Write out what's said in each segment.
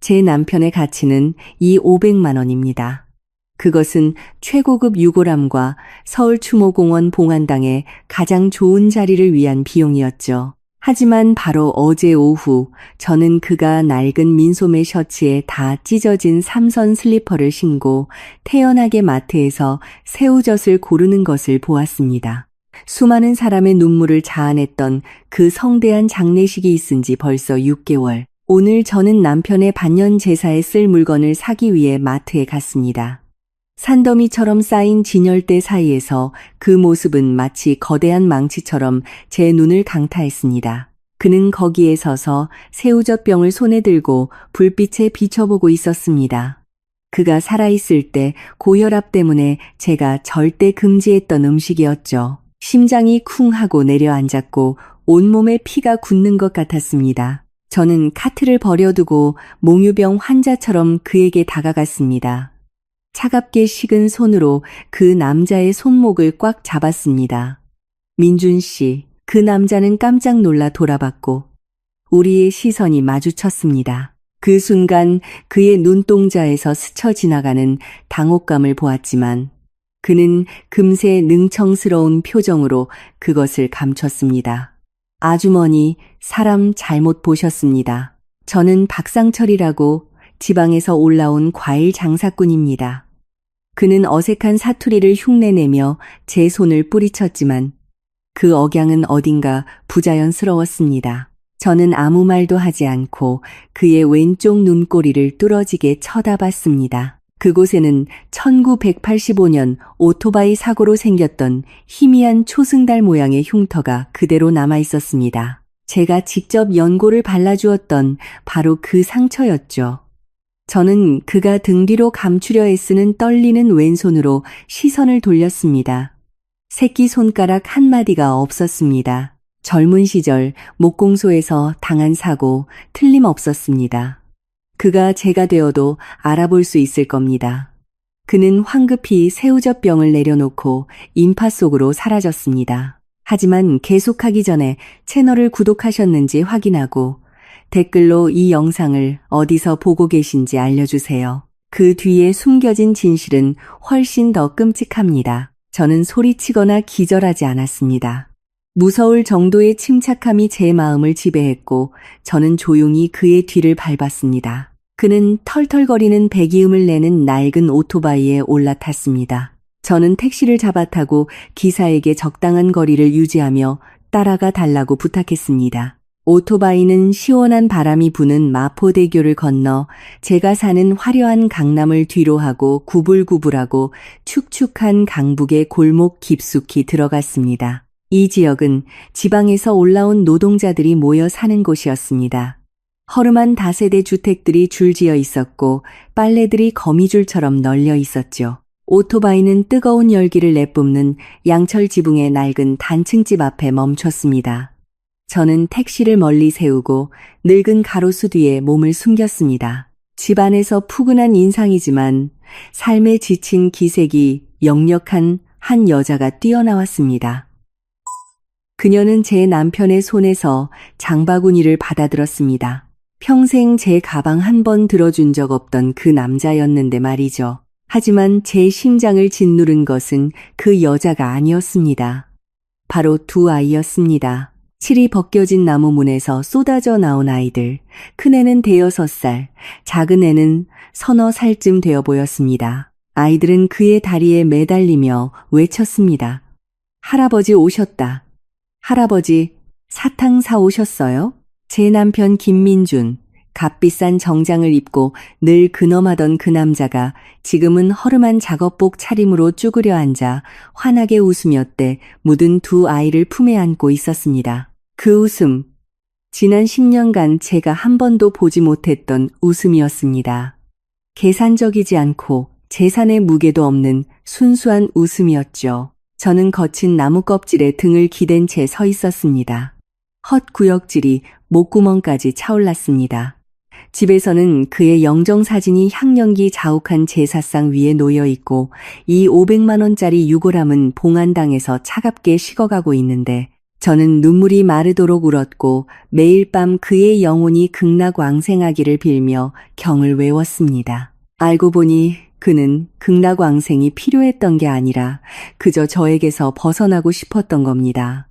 제 남편의 가치는 이 500만 원입니다. 그것은 최고급 유골함과 서울추모공원 봉안당의 가장 좋은 자리를 위한 비용이었죠. 하지만 바로 어제 오후 저는 그가 낡은 민소매 셔츠에 다 찢어진 삼선 슬리퍼를 신고 태연하게 마트에서 새우젓을 고르는 것을 보았습니다. 수많은 사람의 눈물을 자아냈던 그 성대한 장례식이 있은 지 벌써 6개월. 오늘 저는 남편의 반년 제사에 쓸 물건을 사기 위해 마트에 갔습니다. 산더미처럼 쌓인 진열대 사이에서 그 모습은 마치 거대한 망치처럼 제 눈을 강타했습니다. 그는 거기에 서서 새우젓병을 손에 들고 불빛에 비춰보고 있었습니다. 그가 살아있을 때 고혈압 때문에 제가 절대 금지했던 음식이었죠. 심장이 쿵 하고 내려앉았고 온몸에 피가 굳는 것 같았습니다. 저는 카트를 버려두고 몽유병 환자처럼 그에게 다가갔습니다. 차갑게 식은 손으로 그 남자의 손목을 꽉 잡았습니다. 민준 씨, 그 남자는 깜짝 놀라 돌아봤고 우리의 시선이 마주쳤습니다. 그 순간 그의 눈동자에서 스쳐 지나가는 당혹감을 보았지만 그는 금세 능청스러운 표정으로 그것을 감췄습니다. 아주머니, 사람 잘못 보셨습니다. 저는 박상철이라고 지방에서 올라온 과일 장사꾼입니다. 그는 어색한 사투리를 흉내내며 제 손을 뿌리쳤지만 그 억양은 어딘가 부자연스러웠습니다. 저는 아무 말도 하지 않고 그의 왼쪽 눈꼬리를 뚫어지게 쳐다봤습니다. 그곳에는 1985년 오토바이 사고로 생겼던 희미한 초승달 모양의 흉터가 그대로 남아 있었습니다. 제가 직접 연고를 발라주었던 바로 그 상처였죠. 저는 그가 등 뒤로 감추려 애쓰는 떨리는 왼손으로 시선을 돌렸습니다. 새끼손가락 한마디가 없었습니다. 젊은 시절 목공소에서 당한 사고 틀림없었습니다. 그가 제가 되어도 알아볼 수 있을 겁니다. 그는 황급히 새우젓병을 내려놓고 인파 속으로 사라졌습니다. 하지만 계속하기 전에 채널을 구독하셨는지 확인하고 댓글로 이 영상을 어디서 보고 계신지 알려주세요. 그 뒤에 숨겨진 진실은 훨씬 더 끔찍합니다. 저는 소리치거나 기절하지 않았습니다. 무서울 정도의 침착함이 제 마음을 지배했고 저는 조용히 그의 뒤를 밟았습니다. 그는 털털거리는 배기음을 내는 낡은 오토바이에 올라탔습니다. 저는 택시를 잡아타고 기사에게 적당한 거리를 유지하며 따라가 달라고 부탁했습니다. 오토바이는 시원한 바람이 부는 마포대교를 건너 제가 사는 화려한 강남을 뒤로하고 구불구불하고 축축한 강북의 골목 깊숙이 들어갔습니다. 이 지역은 지방에서 올라온 노동자들이 모여 사는 곳이었습니다. 허름한 다세대 주택들이 줄지어 있었고 빨래들이 거미줄처럼 널려 있었죠. 오토바이는 뜨거운 열기를 내뿜는 양철 지붕의 낡은 단층집 앞에 멈췄습니다. 저는 택시를 멀리 세우고 늙은 가로수 뒤에 몸을 숨겼습니다. 집 안에서 푸근한 인상이지만 삶에 지친 기색이 역력한 한 여자가 뛰어나왔습니다. 그녀는 제 남편의 손에서 장바구니를 받아들었습니다. 평생 제 가방 한 번 들어준 적 없던 그 남자였는데 말이죠. 하지만 제 심장을 짓누른 것은 그 여자가 아니었습니다. 바로 두 아이였습니다. 칠이 벗겨진 나무 문에서 쏟아져 나온 아이들. 큰애는 5살, 작은 애는 서너 살쯤 되어 보였습니다. 아이들은 그의 다리에 매달리며 외쳤습니다. 할아버지 오셨다. 할아버지, 사탕 사오셨어요? 제 남편 김민준, 값비싼 정장을 입고 늘 근엄하던 그 남자가 지금은 허름한 작업복 차림으로 쭈그려 앉아 환하게 웃으며 때 묻은 두 아이를 품에 안고 있었습니다. 그 웃음, 지난 10년간 제가 한 번도 보지 못했던 웃음이었습니다. 계산적이지 않고 재산의 무게도 없는 순수한 웃음이었죠. 저는 거친 나무 껍질에 등을 기댄 채 서 있었습니다. 헛구역질이 목구멍까지 차올랐습니다. 집에서는 그의 영정사진이 향연기 자욱한 제사상 위에 놓여 있고 이 500만 원짜리 유골함은 봉안당에서 차갑게 식어가고 있는데 저는 눈물이 마르도록 울었고 매일 밤 그의 영혼이 극락왕생하기를 빌며 경을 외웠습니다. 알고 보니 그는 극락왕생이 필요했던 게 아니라 그저 저에게서 벗어나고 싶었던 겁니다.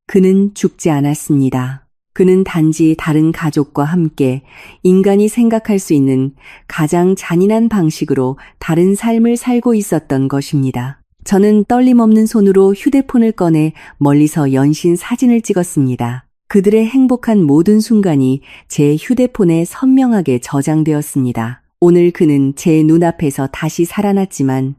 그는 죽지 않았습니다. 그는 단지 다른 가족과 함께 인간이 생각할 수 있는 가장 잔인한 방식으로 다른 삶을 살고 있었던 것입니다. 저는 떨림없는 손으로 휴대폰을 꺼내 멀리서 연신 사진을 찍었습니다. 그들의 행복한 모든 순간이 제 휴대폰에 선명하게 저장되었습니다. 오늘 그는 제 눈앞에서 다시 살아났지만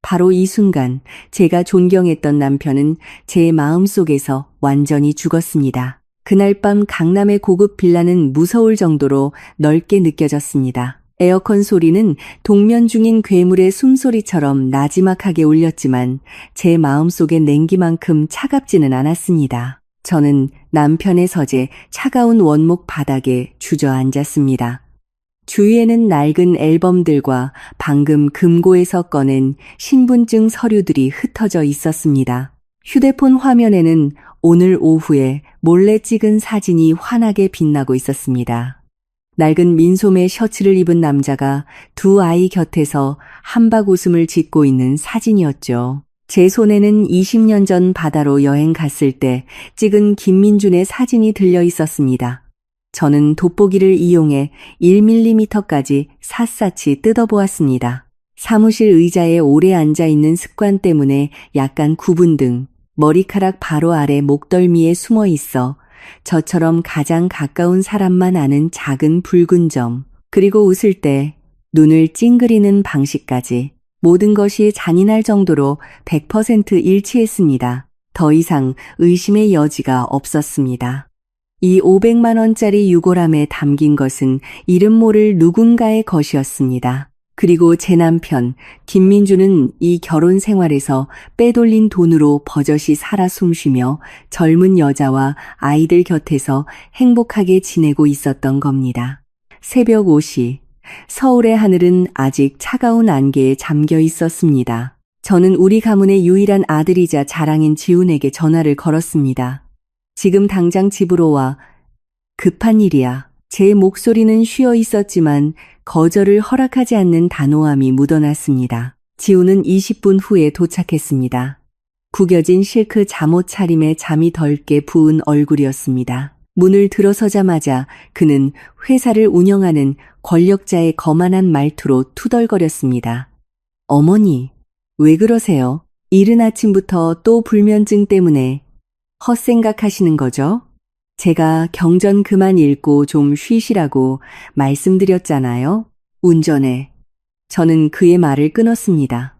바로 이 순간 제가 존경했던 남편은 제 마음속에서 완전히 죽었습니다. 그날 밤 강남의 고급 빌라는 무서울 정도로 넓게 느껴졌습니다. 에어컨 소리는 동면 중인 괴물의 숨소리처럼 나지막하게 울렸지만 제 마음속의 냉기만큼 차갑지는 않았습니다. 저는 남편의 서재 차가운 원목 바닥에 주저앉았습니다. 주위에는 낡은 앨범들과 방금 금고에서 꺼낸 신분증 서류들이 흩어져 있었습니다. 휴대폰 화면에는 오늘 오후에 몰래 찍은 사진이 환하게 빛나고 있었습니다. 낡은 민소매 셔츠를 입은 남자가 두 아이 곁에서 한박 웃음을 짓고 있는 사진이었죠. 제 손에는 20년 전 바다로 여행 갔을 때 찍은 김민준의 사진이 들려 있었습니다. 저는 돋보기를 이용해 1mm까지 샅샅이 뜯어보았습니다. 사무실 의자에 오래 앉아 있는 습관 때문에 약간 구분 등 머리카락 바로 아래 목덜미에 숨어 있어 저처럼 가장 가까운 사람만 아는 작은 붉은 점, 그리고 웃을 때 눈을 찡그리는 방식까지 모든 것이 잔인할 정도로 100% 일치했습니다. 더 이상 의심의 여지가 없었습니다. 이 500만 원짜리 유골함에 담긴 것은 이름 모를 누군가의 것이었습니다. 그리고 제 남편 김민주는 이 결혼 생활에서 빼돌린 돈으로 버젓이 살아 숨쉬며 젊은 여자와 아이들 곁에서 행복하게 지내고 있었던 겁니다. 새벽 5시, 서울의 하늘은 아직 차가운 안개에 잠겨 있었습니다. 저는 우리 가문의 유일한 아들이자 자랑인 지훈에게 전화를 걸었습니다. 지금 당장 집으로 와. 급한 일이야. 제 목소리는 쉬어 있었지만 거절을 허락하지 않는 단호함이 묻어났습니다. 지훈은 20분 후에 도착했습니다. 구겨진 실크 잠옷 차림에 잠이 덜게 부은 얼굴이었습니다. 문을 들어서자마자 그는 회사를 운영하는 권력자의 거만한 말투로 투덜거렸습니다. 어머니, 왜 그러세요? 이른 아침부터 또 불면증 때문에 헛생각하시는 거죠? 제가 경전 그만 읽고 좀 쉬시라고 말씀드렸잖아요. 운전해. 저는 그의 말을 끊었습니다.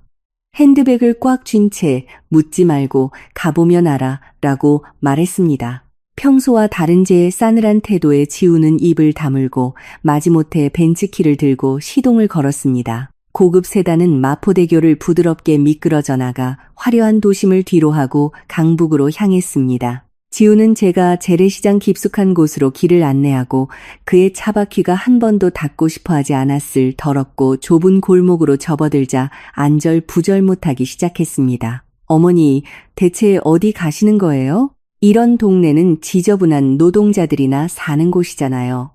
핸드백을 꽉 쥔 채 묻지 말고 가보면 알아 라고 말했습니다. 평소와 다른 제 싸늘한 태도에 지우는 입을 다물고 마지못해 벤츠키를 들고 시동을 걸었습니다. 고급 세단은 마포대교를 부드럽게 미끄러져 나가 화려한 도심을 뒤로하고 강북으로 향했습니다. 지우는 제가 재래시장 깊숙한 곳으로 길을 안내하고 그의 차바퀴가 한 번도 닿고 싶어 하지 않았을 더럽고 좁은 골목으로 접어들자 안절부절 못하기 시작했습니다. 어머니, 대체 어디 가시는 거예요? 이런 동네는 지저분한 노동자들이나 사는 곳이잖아요.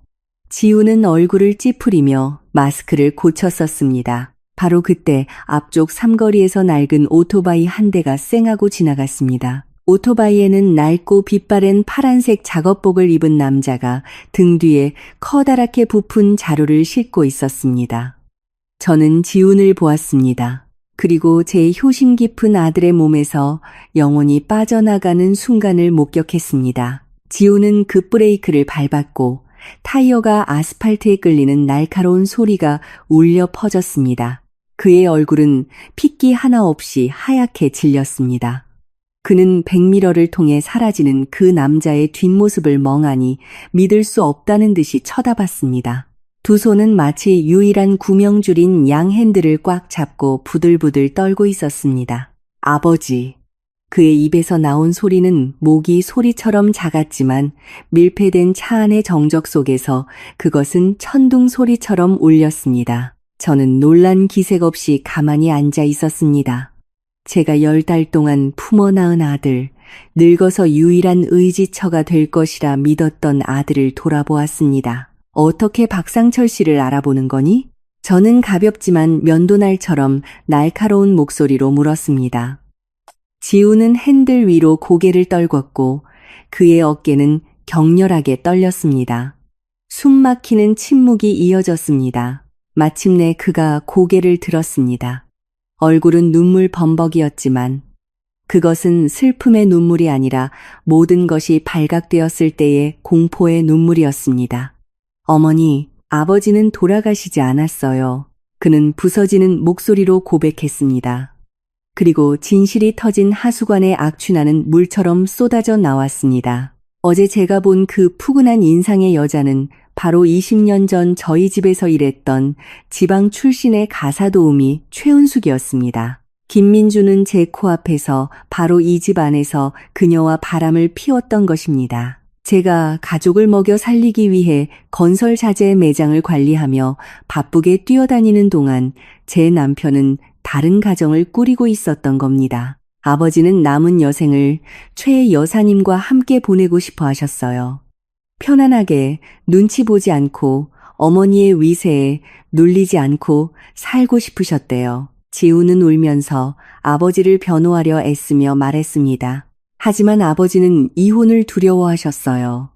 지우는 얼굴을 찌푸리며 마스크를 고쳤었습니다. 바로 그때 앞쪽 삼거리에서 낡은 오토바이 한 대가 쌩하고 지나갔습니다. 오토바이에는 낡고 빛바랜 파란색 작업복을 입은 남자가 등 뒤에 커다랗게 부푼 자루를 싣고 있었습니다. 저는 지훈을 보았습니다. 그리고 제 효심 깊은 아들의 몸에서 영혼이 빠져나가는 순간을 목격했습니다. 지훈은 급브레이크를 밟았고 타이어가 아스팔트에 끌리는 날카로운 소리가 울려 퍼졌습니다. 그의 얼굴은 핏기 하나 없이 하얗게 질렸습니다. 그는 백미러를 통해 사라지는 그 남자의 뒷모습을 멍하니 믿을 수 없다는 듯이 쳐다봤습니다. 두 손은 마치 유일한 구명줄인 양 핸들을 꽉 잡고 부들부들 떨고 있었습니다. 아버지. 그의 입에서 나온 소리는 모기 소리처럼 작았지만 밀폐된 차 안의 정적 속에서 그것은 천둥 소리처럼 울렸습니다. 저는 놀란 기색 없이 가만히 앉아 있었습니다. 제가 10달 동안 품어 낳은 아들, 늙어서 유일한 의지처가 될 것이라 믿었던 아들을 돌아보았습니다. 어떻게 박상철 씨를 알아보는 거니? 저는 가볍지만 면도날처럼 날카로운 목소리로 물었습니다. 지우는 핸들 위로 고개를 떨궜고 그의 어깨는 격렬하게 떨렸습니다. 숨 막히는 침묵이 이어졌습니다. 마침내 그가 고개를 들었습니다. 얼굴은 눈물 범벅이었지만 그것은 슬픔의 눈물이 아니라 모든 것이 발각되었을 때의 공포의 눈물이었습니다. 어머니, 아버지는 돌아가시지 않았어요. 그는 부서지는 목소리로 고백했습니다. 그리고 진실이 터진 하수관의 악취나는 물처럼 쏟아져 나왔습니다. 어제 제가 본 그 푸근한 인상의 여자는 바로 20년 전 저희 집에서 일했던 지방 출신의 가사도우미 최은숙이었습니다. 김민주는 제 코앞에서 바로 이 집 안에서 그녀와 바람을 피웠던 것입니다. 제가 가족을 먹여 살리기 위해 건설 자재 매장을 관리하며 바쁘게 뛰어다니는 동안 제 남편은 다른 가정을 꾸리고 있었던 겁니다. 아버지는 남은 여생을 최 여사님과 함께 보내고 싶어 하셨어요. 편안하게 눈치 보지 않고 어머니의 위세에 눌리지 않고 살고 싶으셨대요. 지우는 울면서 아버지를 변호하려 애쓰며 말했습니다. 하지만 아버지는 이혼을 두려워하셨어요.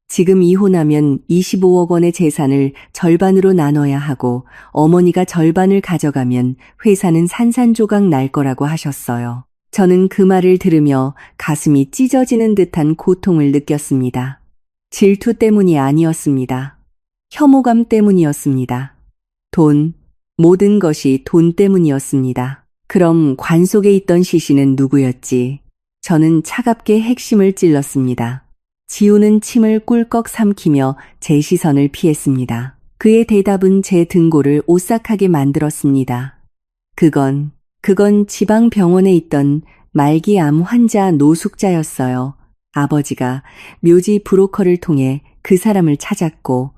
지금 이혼하면 25억 원의 재산을 절반으로 나눠야 하고 어머니가 절반을 가져가면 회사는 산산조각 날 거라고 하셨어요. 저는 그 말을 들으며 가슴이 찢어지는 듯한 고통을 느꼈습니다. 질투 때문이 아니었습니다. 혐오감 때문이었습니다. 모든 것이 돈 때문이었습니다. 그럼 관 속에 있던 시신은 누구였지? 저는 차갑게 핵심을 찔렀습니다. 지우는 침을 꿀꺽 삼키며 제 시선을 피했습니다. 그의 대답은 제 등골을 오싹하게 만들었습니다. 그건 지방병원에 있던 말기암 환자 노숙자였어요. 아버지가 묘지 브로커를 통해 그 사람을 찾았고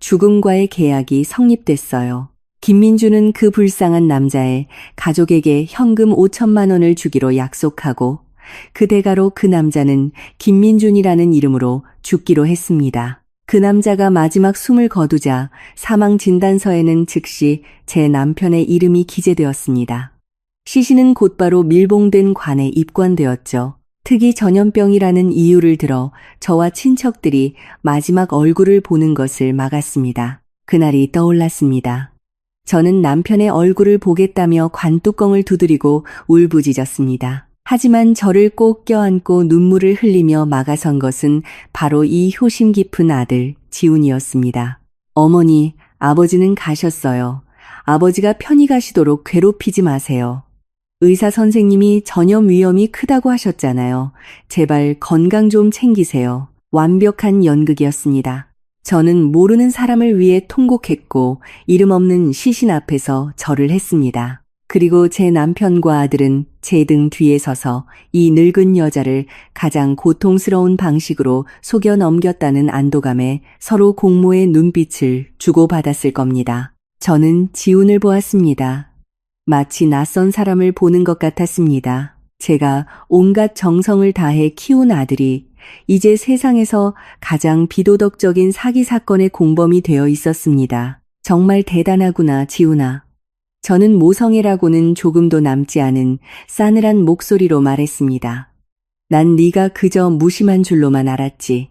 죽음과의 계약이 성립됐어요. 김민주는 그 불쌍한 남자의 가족에게 현금 5천만 원을 주기로 약속하고 그 대가로 그 남자는 김민준이라는 이름으로 죽기로 했습니다. 그 남자가 마지막 숨을 거두자 사망 진단서에는 즉시 제 남편의 이름이 기재되었습니다. 시신은 곧바로 밀봉된 관에 입관되었죠. 특이 전염병이라는 이유를 들어 저와 친척들이 마지막 얼굴을 보는 것을 막았습니다. 그날이 떠올랐습니다. 저는 남편의 얼굴을 보겠다며 관뚜껑을 두드리고 울부짖었습니다. 하지만 저를 꼭 껴안고 눈물을 흘리며 막아선 것은 바로 이 효심 깊은 아들 지훈이었습니다. 어머니, 아버지는 가셨어요. 아버지가 편히 가시도록 괴롭히지 마세요. 의사 선생님이 전염 위험이 크다고 하셨잖아요. 제발 건강 좀 챙기세요. 완벽한 연극이었습니다. 저는 모르는 사람을 위해 통곡했고 이름 없는 시신 앞에서 절을 했습니다. 그리고 제 남편과 아들은 제 등 뒤에 서서 이 늙은 여자를 가장 고통스러운 방식으로 속여 넘겼다는 안도감에 서로 공모의 눈빛을 주고받았을 겁니다. 저는 지훈을 보았습니다. 마치 낯선 사람을 보는 것 같았습니다. 제가 온갖 정성을 다해 키운 아들이 이제 세상에서 가장 비도덕적인 사기 사건의 공범이 되어 있었습니다. 정말 대단하구나, 지훈아. 저는 모성애라고는 조금도 남지 않은 싸늘한 목소리로 말했습니다. 난 네가 그저 무심한 줄로만 알았지.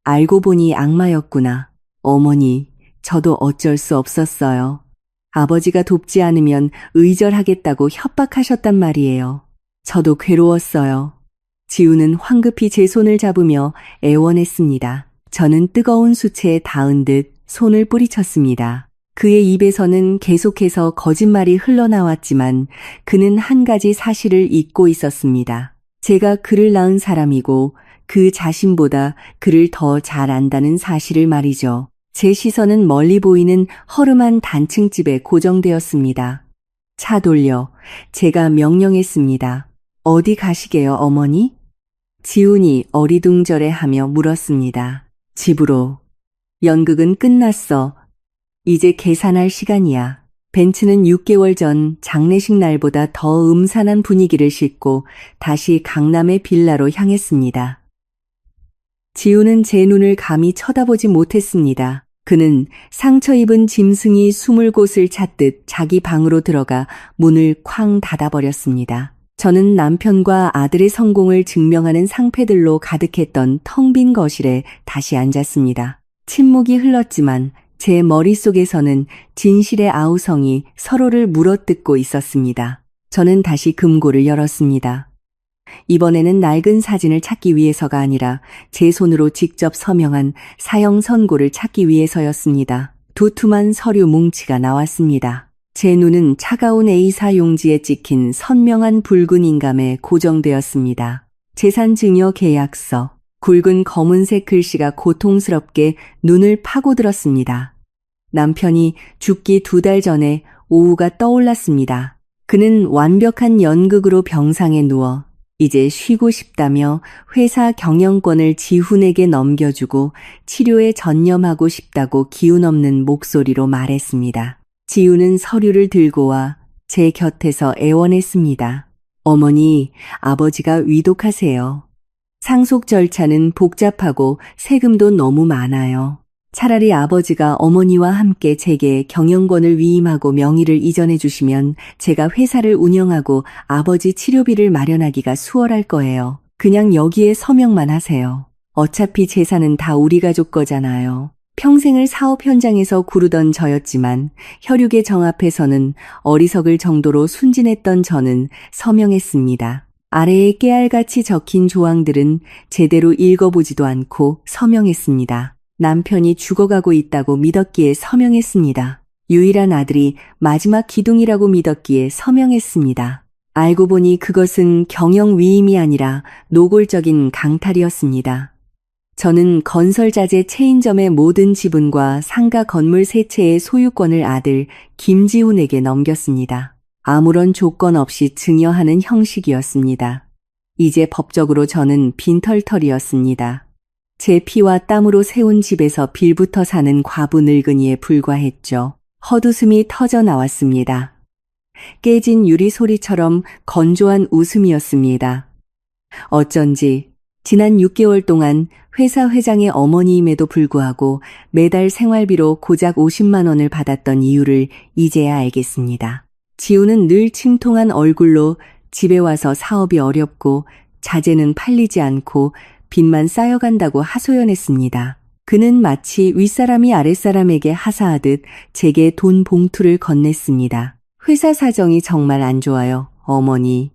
알고 보니 악마였구나. 어머니, 저도 어쩔 수 없었어요. 아버지가 돕지 않으면 의절하겠다고 협박하셨단 말이에요. 저도 괴로웠어요. 지우는 황급히 제 손을 잡으며 애원했습니다. 저는 뜨거운 수채에 닿은 듯 손을 뿌리쳤습니다. 그의 입에서는 계속해서 거짓말이 흘러나왔지만 그는 한 가지 사실을 잊고 있었습니다. 제가 그를 낳은 사람이고 그 자신보다 그를 더 잘 안다는 사실을 말이죠. 제 시선은 멀리 보이는 허름한 단층집에 고정되었습니다. 차 돌려 제가 명령했습니다. 어디 가시게요, 어머니? 지훈이 어리둥절해하며 물었습니다. 집으로. 연극은 끝났어. 이제 계산할 시간이야. 벤츠는 6개월 전 장례식 날보다 더 음산한 분위기를 싣고 다시 강남의 빌라로 향했습니다. 지우는 제 눈을 감히 쳐다보지 못했습니다. 그는 상처 입은 짐승이 숨을 곳을 찾듯 자기 방으로 들어가 문을 쾅 닫아버렸습니다. 저는 남편과 아들의 성공을 증명하는 상패들로 가득했던 텅 빈 거실에 다시 앉았습니다. 침묵이 흘렀지만 제 머릿속에서는 진실의 아우성이 서로를 물어뜯고 있었습니다. 저는 다시 금고를 열었습니다. 이번에는 낡은 사진을 찾기 위해서가 아니라 제 손으로 직접 서명한 사형 선고를 찾기 위해서였습니다. 두툼한 서류 뭉치가 나왔습니다. 제 눈은 차가운 A사 용지에 찍힌 선명한 붉은 인감에 고정되었습니다. 재산증여 계약서, 굵은 검은색 글씨가 고통스럽게 눈을 파고들었습니다. 남편이 죽기 2달 전에 오후가 떠올랐습니다. 그는 완벽한 연극으로 병상에 누워 이제 쉬고 싶다며 회사 경영권을 지훈에게 넘겨주고 치료에 전념하고 싶다고 기운 없는 목소리로 말했습니다. 지훈은 서류를 들고 와 제 곁에서 애원했습니다. 어머니, 아버지가 위독하세요. 상속 절차는 복잡하고 세금도 너무 많아요. 차라리 아버지가 어머니와 함께 제게 경영권을 위임하고 명의를 이전해 주시면 제가 회사를 운영하고 아버지 치료비를 마련하기가 수월할 거예요. 그냥 여기에 서명만 하세요. 어차피 재산은 다 우리 가족 거잖아요. 평생을 사업 현장에서 구르던 저였지만 혈육의 정 앞에서는 어리석을 정도로 순진했던 저는 서명했습니다. 아래에 깨알같이 적힌 조항들은 제대로 읽어보지도 않고 서명했습니다. 남편이 죽어가고 있다고 믿었기에 서명했습니다. 유일한 아들이 마지막 기둥이라고 믿었기에 서명했습니다. 알고 보니 그것은 경영 위임이 아니라 노골적인 강탈이었습니다. 저는 건설자재 체인점의 모든 지분과 상가 건물 3채의 소유권을 아들 김지훈에게 넘겼습니다. 아무런 조건 없이 증여하는 형식이었습니다. 이제 법적으로 저는 빈털털이었습니다. 제 피와 땀으로 세운 집에서 빌부터 사는 과부 늙은이에 불과했죠. 헛웃음이 터져 나왔습니다. 깨진 유리 소리처럼 건조한 웃음이었습니다. 어쩐지 지난 6개월 동안 회사 회장의 어머니임에도 불구하고 매달 생활비로 고작 50만 원을 받았던 이유를 이제야 알겠습니다. 지우는 늘 침통한 얼굴로 집에 와서 사업이 어렵고 자재는 팔리지 않고 빚만 쌓여간다고 하소연했습니다. 그는 마치 윗사람이 아랫사람에게 하사하듯 제게 돈 봉투를 건넸습니다. 회사 사정이 정말 안 좋아요, 어머니.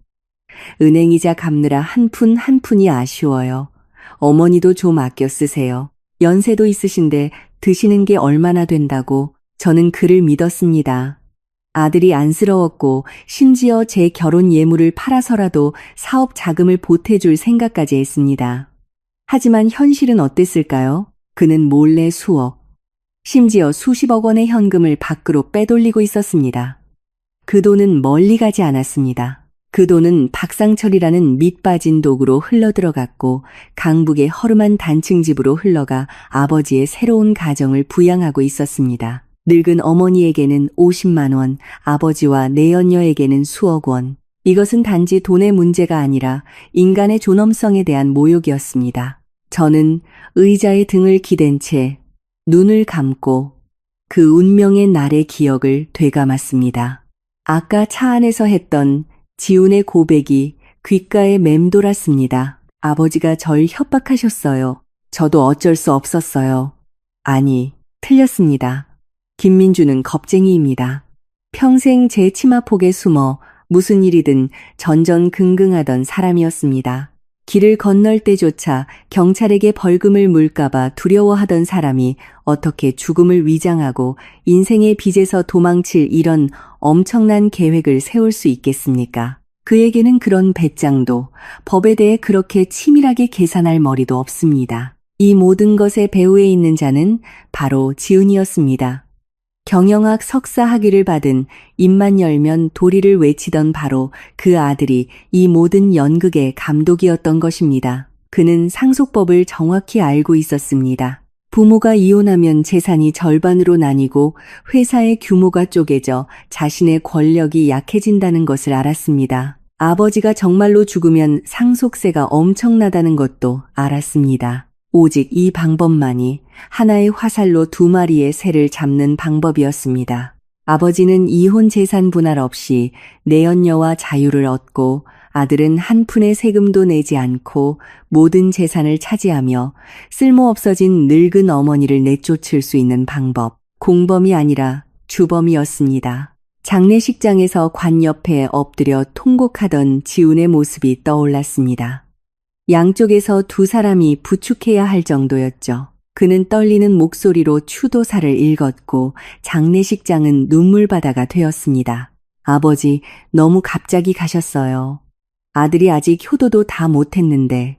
은행이자 갚느라 한 푼 한 푼이 아쉬워요. 어머니도 좀 아껴 쓰세요. 연세도 있으신데 드시는 게 얼마나 된다고. 저는 그를 믿었습니다. 아들이 안쓰러웠고 심지어 제 결혼 예물을 팔아서라도 사업 자금을 보태줄 생각까지 했습니다. 하지만 현실은 어땠을까요? 그는 몰래 수억, 심지어 수십억 원의 현금을 밖으로 빼돌리고 있었습니다. 그 돈은 멀리 가지 않았습니다. 그 돈은 박상철이라는 밑 빠진 독으로 흘러들어갔고 강북의 허름한 단층 집으로 흘러가 아버지의 새로운 가정을 부양하고 있었습니다. 늙은 어머니에게는 50만 원, 아버지와 내연녀에게는 수억 원. 이것은 단지 돈의 문제가 아니라 인간의 존엄성에 대한 모욕이었습니다. 저는 의자에 등을 기댄 채 눈을 감고 그 운명의 날의 기억을 되감았습니다. 아까 차 안에서 했던 지훈의 고백이 귓가에 맴돌았습니다. 아버지가 절 협박하셨어요. 저도 어쩔 수 없었어요. 아니, 틀렸습니다. 김민주는 겁쟁이입니다. 평생 제 치마폭에 숨어 무슨 일이든 전전긍긍하던 사람이었습니다. 길을 건널 때조차 경찰에게 벌금을 물까봐 두려워하던 사람이 어떻게 죽음을 위장하고 인생의 빚에서 도망칠 이런 엄청난 계획을 세울 수 있겠습니까? 그에게는 그런 배짱도 법에 대해 그렇게 치밀하게 계산할 머리도 없습니다. 이 모든 것의 배후에 있는 자는 바로 지훈이었습니다. 경영학 석사 학위를 받은 입만 열면 도리를 외치던 바로 그 아들이 이 모든 연극의 감독이었던 것입니다. 그는 상속법을 정확히 알고 있었습니다. 부모가 이혼하면 재산이 절반으로 나뉘고 회사의 규모가 쪼개져 자신의 권력이 약해진다는 것을 알았습니다. 아버지가 정말로 죽으면 상속세가 엄청나다는 것도 알았습니다. 오직 이 방법만이 하나의 화살로 두 마리의 새를 잡는 방법이었습니다. 아버지는 이혼 재산 분할 없이 내연녀와 자유를 얻고 아들은 한 푼의 세금도 내지 않고 모든 재산을 차지하며 쓸모없어진 늙은 어머니를 내쫓을 수 있는 방법, 공범이 아니라 주범이었습니다. 장례식장에서 관 옆에 엎드려 통곡하던 지훈의 모습이 떠올랐습니다. 양쪽에서 두 사람이 부축해야 할 정도였죠. 그는 떨리는 목소리로 추도사를 읽었고 장례식장은 눈물바다가 되었습니다. 아버지, 너무 갑자기 가셨어요. 아들이 아직 효도도 다 못했는데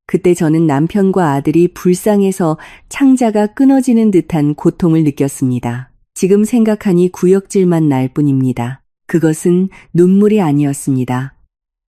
그때 저는 남편과 아들이 불쌍해서 창자가 끊어지는 듯한 고통을 느꼈습니다. 지금 생각하니 구역질만 날 뿐입니다. 그것은 눈물이 아니었습니다.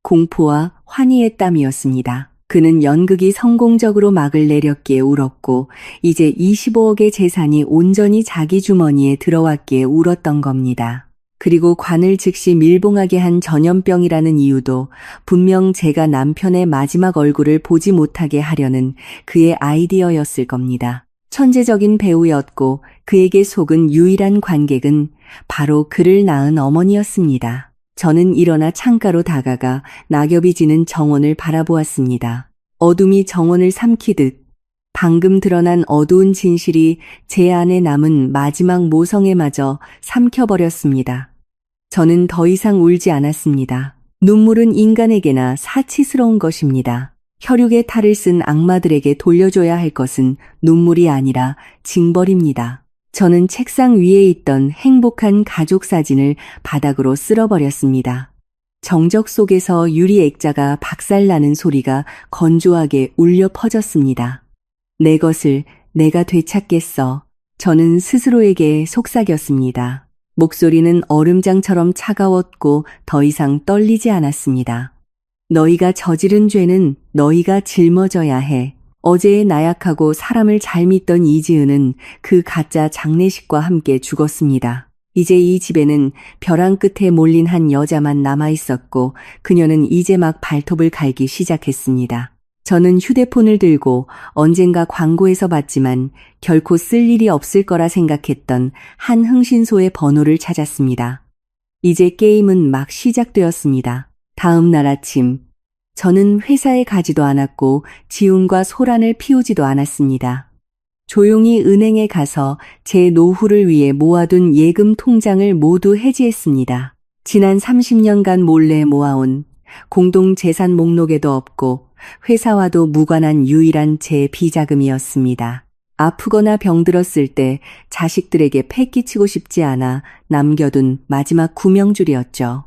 공포와 환희의 땀이었습니다. 그는 연극이 성공적으로 막을 내렸기에 울었고 이제 25억의 재산이 온전히 자기 주머니에 들어왔기에 울었던 겁니다. 그리고 관을 즉시 밀봉하게 한 전염병이라는 이유도 분명 제가 남편의 마지막 얼굴을 보지 못하게 하려는 그의 아이디어였을 겁니다. 천재적인 배우였고 그에게 속은 유일한 관객은 바로 그를 낳은 어머니였습니다. 저는 일어나 창가로 다가가 낙엽이 지는 정원을 바라보았습니다. 어둠이 정원을 삼키듯 방금 드러난 어두운 진실이 제 안에 남은 마지막 모성애마저 삼켜버렸습니다. 저는 더 이상 울지 않았습니다. 눈물은 인간에게나 사치스러운 것입니다. 혈육의 탈을 쓴 악마들에게 돌려줘야 할 것은 눈물이 아니라 징벌입니다. 저는 책상 위에 있던 행복한 가족 사진을 바닥으로 쓸어버렸습니다. 정적 속에서 유리 액자가 박살나는 소리가 건조하게 울려 퍼졌습니다. 내 것을 내가 되찾겠어. 저는 스스로에게 속삭였습니다. 목소리는 얼음장처럼 차가웠고 더 이상 떨리지 않았습니다. 너희가 저지른 죄는 너희가 짊어져야 해. 어제의 나약하고 사람을 잘 믿던 이지은은 그 가짜 장례식과 함께 죽었습니다. 이제 이 집에는 벼랑 끝에 몰린 한 여자만 남아있었고 그녀는 이제 막 발톱을 갈기 시작했습니다. 저는 휴대폰을 들고 언젠가 광고에서 봤지만 결코 쓸 일이 없을 거라 생각했던 한 흥신소의 번호를 찾았습니다. 이제 게임은 막 시작되었습니다. 다음 날 아침, 저는 회사에 가지도 않았고 지훈과 소란을 피우지도 않았습니다. 조용히 은행에 가서 제 노후를 위해 모아둔 예금 통장을 모두 해지했습니다. 지난 30년간 몰래 모아온 공동재산 목록에도 없고 회사와도 무관한 유일한 제 비자금이었습니다. 아프거나 병들었을 때 자식들에게 패 끼치고 싶지 않아 남겨둔 마지막 구명줄이었죠.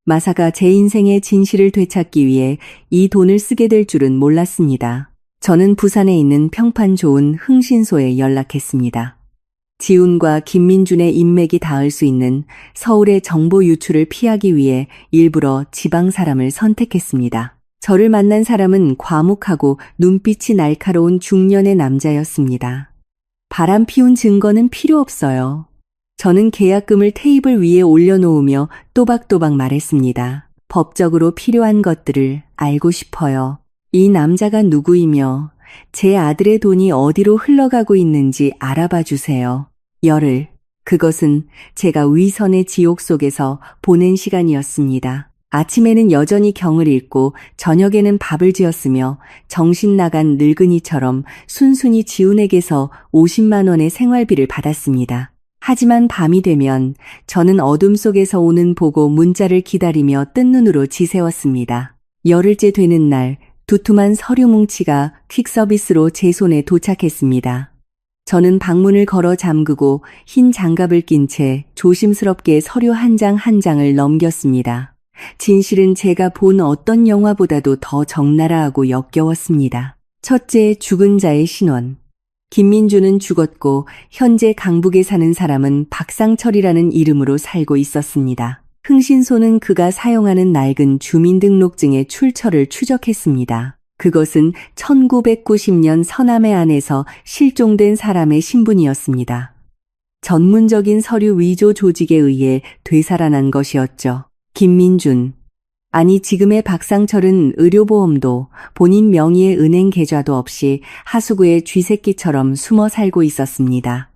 마사가 제 인생의 진실을 되찾기 위해 이 돈을 쓰게 될 줄은 몰랐습니다. 저는 부산에 있는 평판 좋은 흥신소에 연락했습니다. 지훈과 김민준의 인맥이 닿을 수 있는 서울의 정보 유출을 피하기 위해 일부러 지방 사람을 선택했습니다. 저를 만난 사람은 과묵하고 눈빛이 날카로운 중년의 남자였습니다. 바람 피운 증거는 필요 없어요. 저는 계약금을 테이블 위에 올려놓으며 또박또박 말했습니다. 법적으로 필요한 것들을 알고 싶어요. 이 남자가 누구이며 제 아들의 돈이 어디로 흘러가고 있는지 알아봐 주세요. 열흘, 그것은 제가 위선의 지옥 속에서 보낸 시간이었습니다. 아침에는 여전히 경을 읽고 저녁에는 밥을 지었으며 정신 나간 늙은이처럼 순순히 지훈에게서 50만 원의 생활비를 받았습니다. 하지만 밤이 되면 저는 어둠 속에서 오는 보고 문자를 기다리며 뜬 눈으로 지새웠습니다. 열흘째 되는 날 두툼한 서류 뭉치가 퀵서비스로 제 손에 도착했습니다. 저는 방문을 걸어 잠그고 흰 장갑을 낀 채 조심스럽게 서류 한 장 한 장을 넘겼습니다. 진실은 제가 본 어떤 영화보다도 더 적나라하고 역겨웠습니다. 첫째, 죽은 자의 신원. 김민주는 죽었고 현재 강북에 사는 사람은 박상철이라는 이름으로 살고 있었습니다. 흥신소는 그가 사용하는 낡은 주민등록증의 출처를 추적했습니다. 그것은 1990년 서남해 안에서 실종된 사람의 신분이었습니다. 전문적인 서류 위조 조직에 의해 되살아난 것이었죠. 김민준. 아니, 지금의 박상철은 의료보험도 본인 명의의 은행 계좌도 없이 하수구의 쥐새끼처럼 숨어 살고 있었습니다.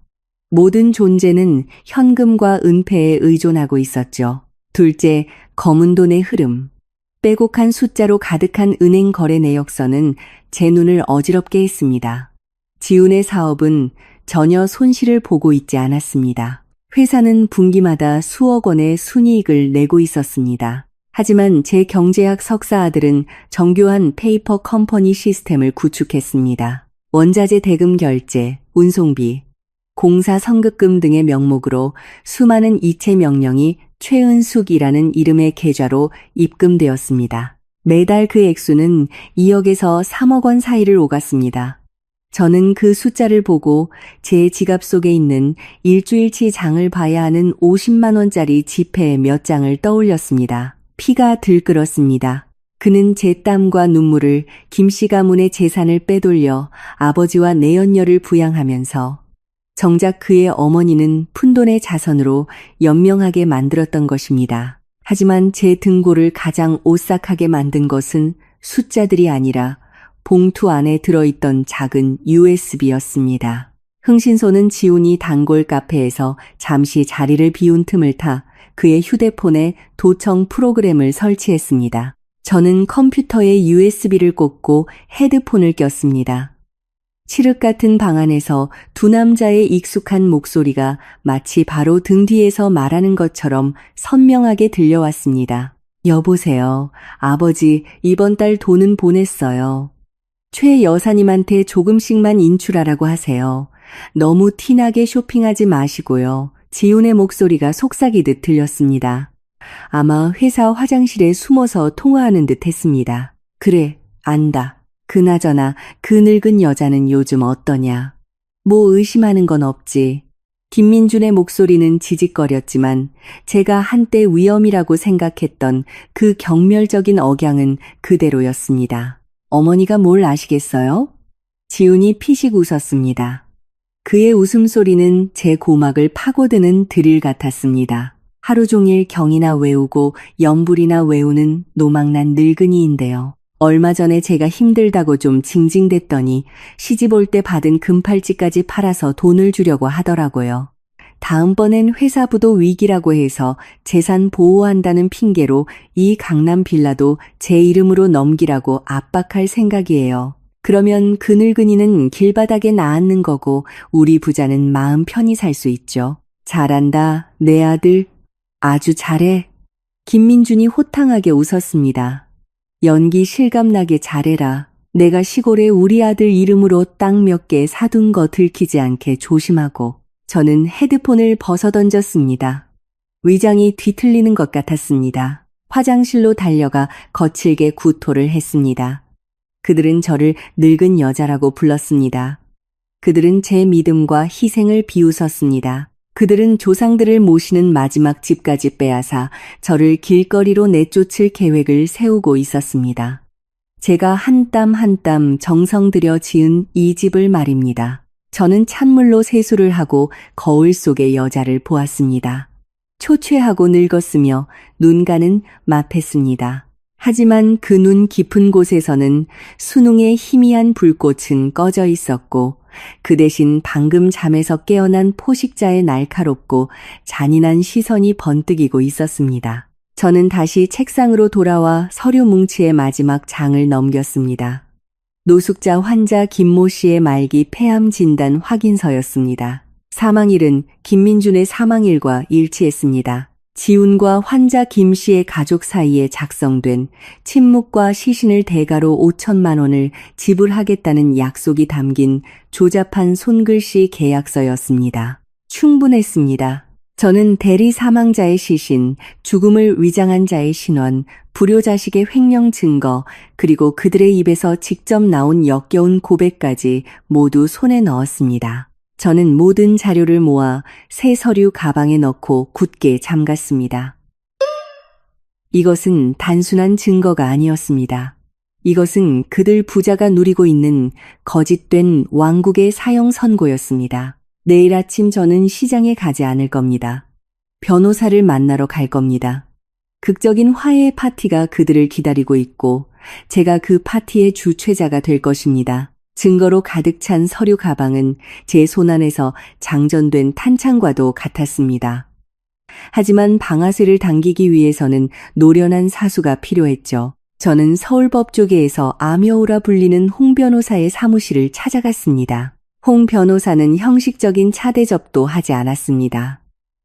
모든 존재는 현금과 은폐에 의존하고 있었죠. 둘째, 검은 돈의 흐름. 빼곡한 숫자로 가득한 은행 거래 내역서는 제 눈을 어지럽게 했습니다. 지훈의 사업은 전혀 손실을 보고 있지 않았습니다. 회사는 분기마다 수억 원의 순이익을 내고 있었습니다. 하지만 제 경제학 석사 아들은 정교한 페이퍼 컴퍼니 시스템을 구축했습니다. 원자재 대금 결제, 운송비, 공사 선급금 등의 명목으로 수많은 이체 명령이 최은숙이라는 이름의 계좌로 입금되었습니다. 매달 그 액수는 2억에서 3억 원 사이를 오갔습니다. 저는 그 숫자를 보고 제 지갑 속에 있는 일주일치 장을 봐야 하는 50만 원짜리 지폐 몇 장을 떠올렸습니다. 피가 들끓었습니다. 그는 제 땀과 눈물을 김씨 가문의 재산을 빼돌려 아버지와 내연녀를 부양하면서 정작 그의 어머니는 푼돈의 자선으로 연명하게 만들었던 것입니다. 하지만 제 등골을 가장 오싹하게 만든 것은 숫자들이 아니라 봉투 안에 들어있던 작은 USB였습니다. 흥신소는 지훈이 단골 카페에서 잠시 자리를 비운 틈을 타 그의 휴대폰에 도청 프로그램을 설치했습니다. 저는 컴퓨터에 USB를 꽂고 헤드폰을 꼈습니다. 칠흑 같은 방 안에서 두 남자의 익숙한 목소리가 마치 바로 등 뒤에서 말하는 것처럼 선명하게 들려왔습니다. 여보세요. 아버지, 이번 달 돈은 보냈어요. 최 여사님한테 조금씩만 인출하라고 하세요. 너무 티나게 쇼핑하지 마시고요. 지훈의 목소리가 속삭이듯 들렸습니다. 아마 회사 화장실에 숨어서 통화하는 듯 했습니다. 그래, 안다. 그나저나 그 늙은 여자는 요즘 어떠냐? 뭐 의심하는 건 없지. 김민준의 목소리는 지직거렸지만 제가 한때 위험이라고 생각했던 그 경멸적인 억양은 그대로였습니다. 어머니가 뭘 아시겠어요? 지훈이 피식 웃었습니다. 그의 웃음소리는 제 고막을 파고드는 드릴 같았습니다. 하루 종일 경이나 외우고 연불이나 외우는 노망난 늙은이인데요. 얼마 전에 제가 힘들다고 좀 징징댔더니 시집 올 때 받은 금팔찌까지 팔아서 돈을 주려고 하더라고요. 다음번엔 회사 부도 위기라고 해서 재산 보호한다는 핑계로 이 강남 빌라도 제 이름으로 넘기라고 압박할 생각이에요. 그러면 그 늙은이는 길바닥에 나앉는 거고 우리 부자는 마음 편히 살 수 있죠. 잘한다, 내 아들. 아주 잘해. 김민준이 호탕하게 웃었습니다. 연기 실감나게 잘해라. 내가 시골에 우리 아들 이름으로 땅 몇 개 사둔 거 들키지 않게 조심하고. 저는 헤드폰을 벗어던졌습니다. 위장이 뒤틀리는 것 같았습니다. 화장실로 달려가 거칠게 구토를 했습니다. 그들은 저를 늙은 여자라고 불렀습니다. 그들은 제 믿음과 희생을 비웃었습니다. 그들은 조상들을 모시는 마지막 집까지 빼앗아 저를 길거리로 내쫓을 계획을 세우고 있었습니다. 제가 한 땀 한 땀 정성 들여 지은 이 집을 말입니다. 저는 찬물로 세수를 하고 거울 속의 여자를 보았습니다. 초췌하고 늙었으며 눈가는 맙했습니다. 하지만 그 눈 깊은 곳에서는 순웅의 희미한 불꽃은 꺼져 있었고 그 대신 방금 잠에서 깨어난 포식자의 날카롭고 잔인한 시선이 번뜩이고 있었습니다. 저는 다시 책상으로 돌아와 서류 뭉치의 마지막 장을 넘겼습니다. 노숙자 환자 김모 씨의 말기 폐암 진단 확인서였습니다. 사망일은 김민준의 사망일과 일치했습니다. 지훈과 환자 김 씨의 가족 사이에 작성된 침묵과 시신을 대가로 5천만 원을 지불하겠다는 약속이 담긴 조잡한 손글씨 계약서였습니다. 충분했습니다. 저는 대리 사망자의 시신, 죽음을 위장한 자의 신원, 불효자식의 횡령 증거, 그리고 그들의 입에서 직접 나온 역겨운 고백까지 모두 손에 넣었습니다. 저는 모든 자료를 모아 새 서류 가방에 넣고 굳게 잠갔습니다. 이것은 단순한 증거가 아니었습니다. 이것은 그들 부자가 누리고 있는 거짓된 왕국의 사형 선고였습니다. 내일 아침 저는 시장에 가지 않을 겁니다. 변호사를 만나러 갈 겁니다. 극적인 화해 파티가 그들을 기다리고 있고 제가 그 파티의 주최자가 될 것입니다. 증거로 가득 찬 서류 가방은 제 손안에서 장전된 탄창과도 같았습니다. 하지만 방아쇠를 당기기 위해서는 노련한 사수가 필요했죠. 저는 서울법조계에서 아묘우라 불리는 홍 변호사의 사무실을 찾아갔습니다. 홍 변호사는 형식적인 차대접도 하지 않았습니다.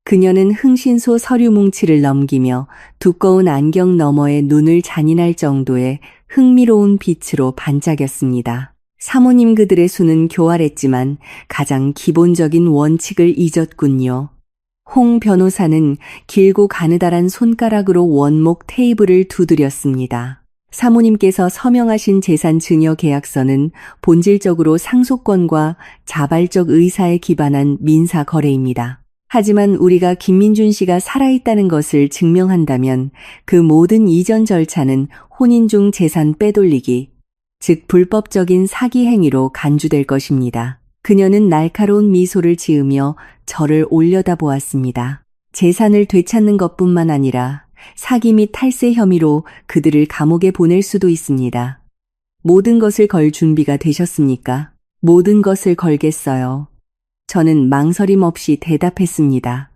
그녀는 흥신소 서류 뭉치를 넘기며 두꺼운 안경 너머에 눈을 잔인할 정도의 흥미로운 빛으로 반짝였습니다. 사모님 그들의 수는 교활했지만 가장 기본적인 원칙을 잊었군요. 홍 변호사는 길고 가느다란 손가락으로 원목 테이블을 두드렸습니다. 사모님께서 서명하신 재산 증여 계약서는 본질적으로 상속권과 자발적 의사에 기반한 민사 거래입니다. 하지만 우리가 김민준 씨가 살아있다는 것을 증명한다면 그 모든 이전 절차는 혼인 중 재산 빼돌리기, 즉 불법적인 사기 행위로 간주될 것입니다. 그녀는 날카로운 미소를 지으며 저를 올려다보았습니다. 재산을 되찾는 것뿐만 아니라 사기 및 탈세 혐의로 그들을 감옥에 보낼 수도 있습니다. 모든 것을 걸 준비가 되셨습니까? 모든 것을 걸겠어요. 저는 망설임 없이 대답했습니다.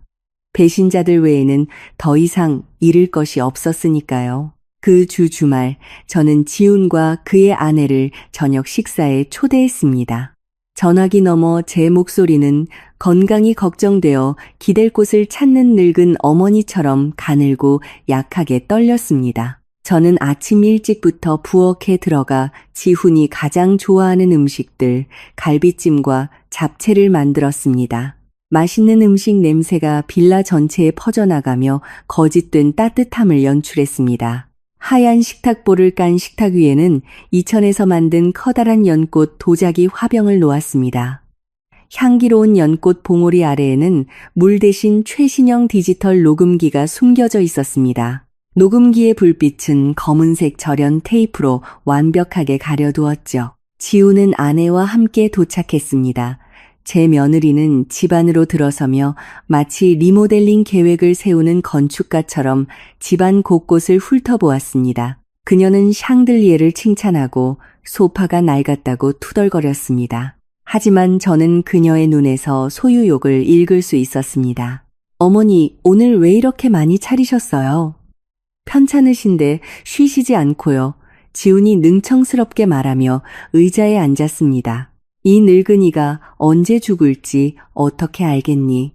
배신자들 외에는 더 이상 잃을 것이 없었으니까요. 그 주말 저는 지훈과 그의 아내를 저녁 식사에 초대했습니다. 전화기 너머 제 목소리는 건강이 걱정되어 기댈 곳을 찾는 늙은 어머니처럼 가늘고 약하게 떨렸습니다. 저는 아침 일찍부터 부엌에 들어가 지훈이 가장 좋아하는 음식들, 갈비찜과 잡채를 만들었습니다. 맛있는 음식 냄새가 빌라 전체에 퍼져나가며 거짓된 따뜻함을 연출했습니다. 하얀 식탁볼을 깐 식탁 위에는 이천에서 만든 커다란 연꽃 도자기 화병을 놓았습니다. 향기로운 연꽃 봉오리 아래에는 물 대신 최신형 디지털 녹음기가 숨겨져 있었습니다. 녹음기의 불빛은 검은색 절연 테이프로 완벽하게 가려두었죠. 지우는 아내와 함께 도착했습니다. 제 며느리는 집 안으로 들어서며 마치 리모델링 계획을 세우는 건축가처럼 집안 곳곳을 훑어보았습니다. 그녀는 샹들리에를 칭찬하고 소파가 낡았다고 투덜거렸습니다. 하지만 저는 그녀의 눈에서 소유욕을 읽을 수 있었습니다. 어머니, 오늘 왜 이렇게 많이 차리셨어요? 편찮으신데 쉬시지 않고요. 지훈이 능청스럽게 말하며 의자에 앉았습니다. 이 늙은이가 언제 죽을지 어떻게 알겠니?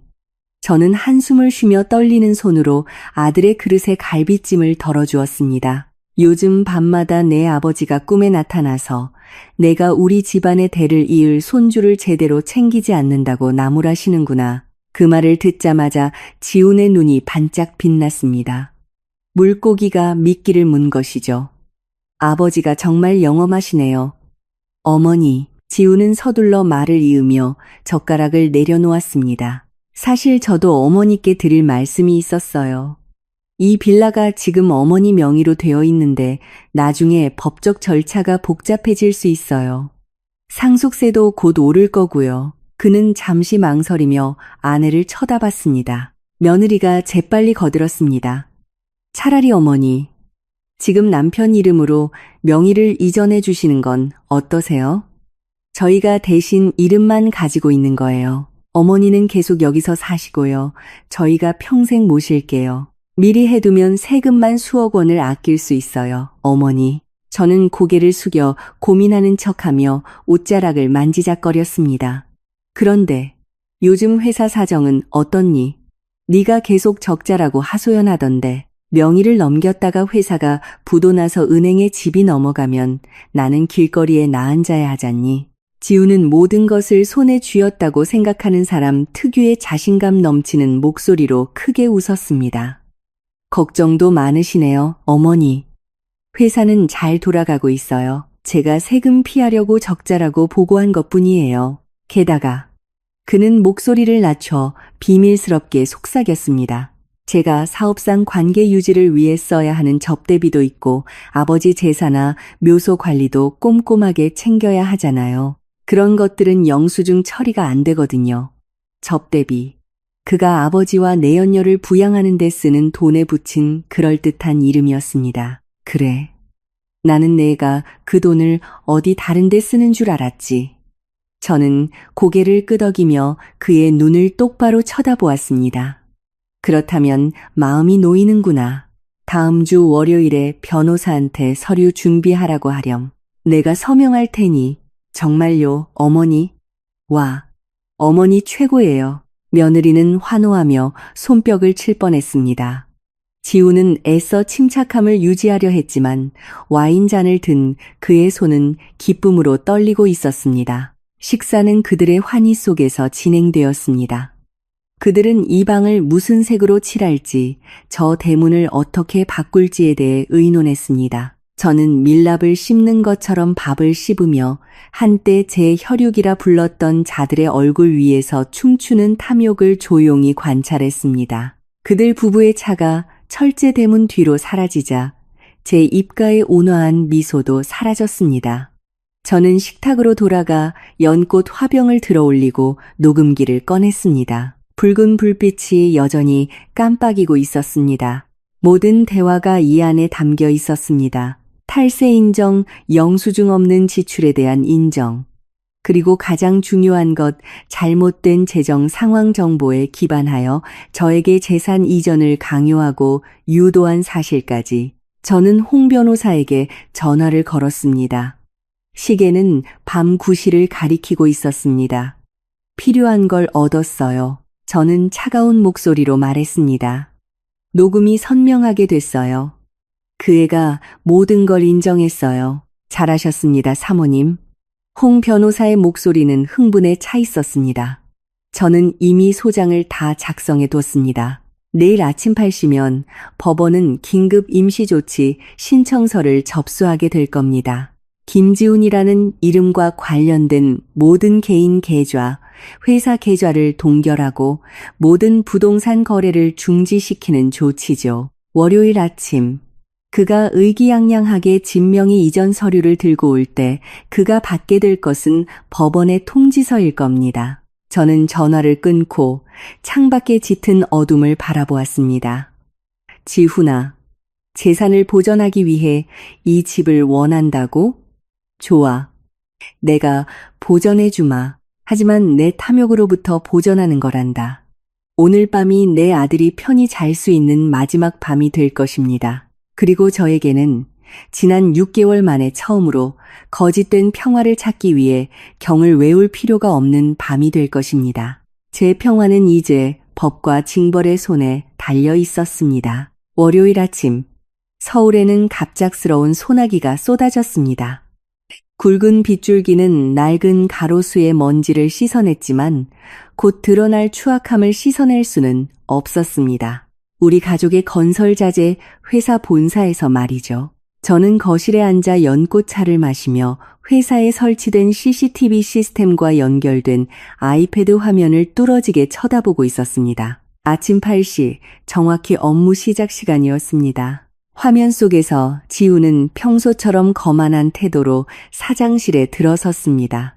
저는 한숨을 쉬며 떨리는 손으로 아들의 그릇에 갈비찜을 덜어주었습니다. 요즘 밤마다 내 아버지가 꿈에 나타나서 내가 우리 집안의 대를 이을 손주를 제대로 챙기지 않는다고 나무라시는구나. 그 말을 듣자마자 지훈의 눈이 반짝 빛났습니다. 물고기가 미끼를 문 것이죠. 아버지가 정말 영험하시네요. 어머니, 지훈은 서둘러 말을 이으며 젓가락을 내려놓았습니다. 사실 저도 어머니께 드릴 말씀이 있었어요. 이 빌라가 지금 어머니 명의로 되어 있는데 나중에 법적 절차가 복잡해질 수 있어요. 상속세도 곧 오를 거고요. 그는 잠시 망설이며 아내를 쳐다봤습니다. 며느리가 재빨리 거들었습니다. 차라리 어머니, 지금 남편 이름으로 명의를 이전해 주시는 건 어떠세요? 저희가 대신 이름만 가지고 있는 거예요. 어머니는 계속 여기서 사시고요. 저희가 평생 모실게요. 미리 해두면 세금만 수억 원을 아낄 수 있어요. 어머니. 저는 고개를 숙여 고민하는 척하며 옷자락을 만지작거렸습니다. 그런데 요즘 회사 사정은 어떻니? 네가 계속 적자라고 하소연하던데 명의를 넘겼다가 회사가 부도나서 은행에 집이 넘어가면 나는 길거리에 나앉아야 하잖니. 지우는 모든 것을 손에 쥐었다고 생각하는 사람 특유의 자신감 넘치는 목소리로 크게 웃었습니다. 걱정도 많으시네요, 어머니. 회사는 잘 돌아가고 있어요. 제가 세금 피하려고 적자라고 보고한 것뿐이에요. 게다가 그는 목소리를 낮춰 비밀스럽게 속삭였습니다. 제가 사업상 관계 유지를 위해 써야 하는 접대비도 있고 아버지 제사나 묘소 관리도 꼼꼼하게 챙겨야 하잖아요. 그런 것들은 영수증 처리가 안 되거든요. 접대비. 그가 아버지와 내연녀를 부양하는 데 쓰는 돈에 붙인 그럴듯한 이름이었습니다. 그래. 나는 내가 그 돈을 어디 다른 데 쓰는 줄 알았지. 저는 고개를 끄덕이며 그의 눈을 똑바로 쳐다보았습니다. 그렇다면 마음이 놓이는구나. 다음 주 월요일에 변호사한테 서류 준비하라고 하렴. 내가 서명할 테니. 정말요, 어머니? 와, 어머니 최고예요. 며느리는 환호하며 손뼉을 칠 뻔했습니다. 지우는 애써 침착함을 유지하려 했지만 와인잔을 든 그의 손은 기쁨으로 떨리고 있었습니다. 식사는 그들의 환희 속에서 진행되었습니다. 그들은 이 방을 무슨 색으로 칠할지, 저 대문을 어떻게 바꿀지에 대해 의논했습니다. 저는 밀랍을 씹는 것처럼 밥을 씹으며 한때 제 혈육이라 불렀던 자들의 얼굴 위에서 춤추는 탐욕을 조용히 관찰했습니다. 그들 부부의 차가 철제 대문 뒤로 사라지자 제 입가에 온화한 미소도 사라졌습니다. 저는 식탁으로 돌아가 연꽃 화병을 들어 올리고 녹음기를 꺼냈습니다. 붉은 불빛이 여전히 깜빡이고 있었습니다. 모든 대화가 이 안에 담겨 있었습니다. 탈세 인정, 영수증 없는 지출에 대한 인정, 그리고 가장 중요한 것, 잘못된 재정 상황 정보에 기반하여 저에게 재산 이전을 강요하고 유도한 사실까지. 저는 홍 변호사에게 전화를 걸었습니다. 시계는 밤 9시를 가리키고 있었습니다. 필요한 걸 얻었어요. 저는 차가운 목소리로 말했습니다. 녹음이 선명하게 됐어요. 그 애가 모든 걸 인정했어요. 잘하셨습니다, 사모님. 홍 변호사의 목소리는 흥분에 차 있었습니다. 저는 이미 소장을 다 작성해 뒀습니다. 내일 아침 8시면 법원은 긴급 임시조치 신청서를 접수하게 될 겁니다. 김지훈이라는 이름과 관련된 모든 개인 계좌, 회사 계좌를 동결하고 모든 부동산 거래를 중지시키는 조치죠. 월요일 아침, 그가 의기양양하게 진명의 이전 서류를 들고 올 때 그가 받게 될 것은 법원의 통지서일 겁니다. 저는 전화를 끊고 창밖에 짙은 어둠을 바라보았습니다. 지훈아, 재산을 보전하기 위해 이 집을 원한다고? 좋아. 내가 보전해주마. 하지만 내 탐욕으로부터 보전하는 거란다. 오늘 밤이 내 아들이 편히 잘 수 있는 마지막 밤이 될 것입니다. 그리고 저에게는 지난 6개월 만에 처음으로 거짓된 평화를 찾기 위해 경을 외울 필요가 없는 밤이 될 것입니다. 제 평화는 이제 법과 징벌의 손에 달려 있었습니다. 월요일 아침, 서울에는 갑작스러운 소나기가 쏟아졌습니다. 굵은 빗줄기는 낡은 가로수의 먼지를 씻어냈지만 곧 드러날 추악함을 씻어낼 수는 없었습니다. 우리 가족의 건설자재 회사 본사에서 말이죠. 저는 거실에 앉아 연꽃차를 마시며 회사에 설치된 CCTV 시스템과 연결된 아이패드 화면을 뚫어지게 쳐다보고 있었습니다. 아침 8시, 정확히 업무 시작 시간이었습니다. 화면 속에서 지우는 평소처럼 거만한 태도로 사장실에 들어섰습니다.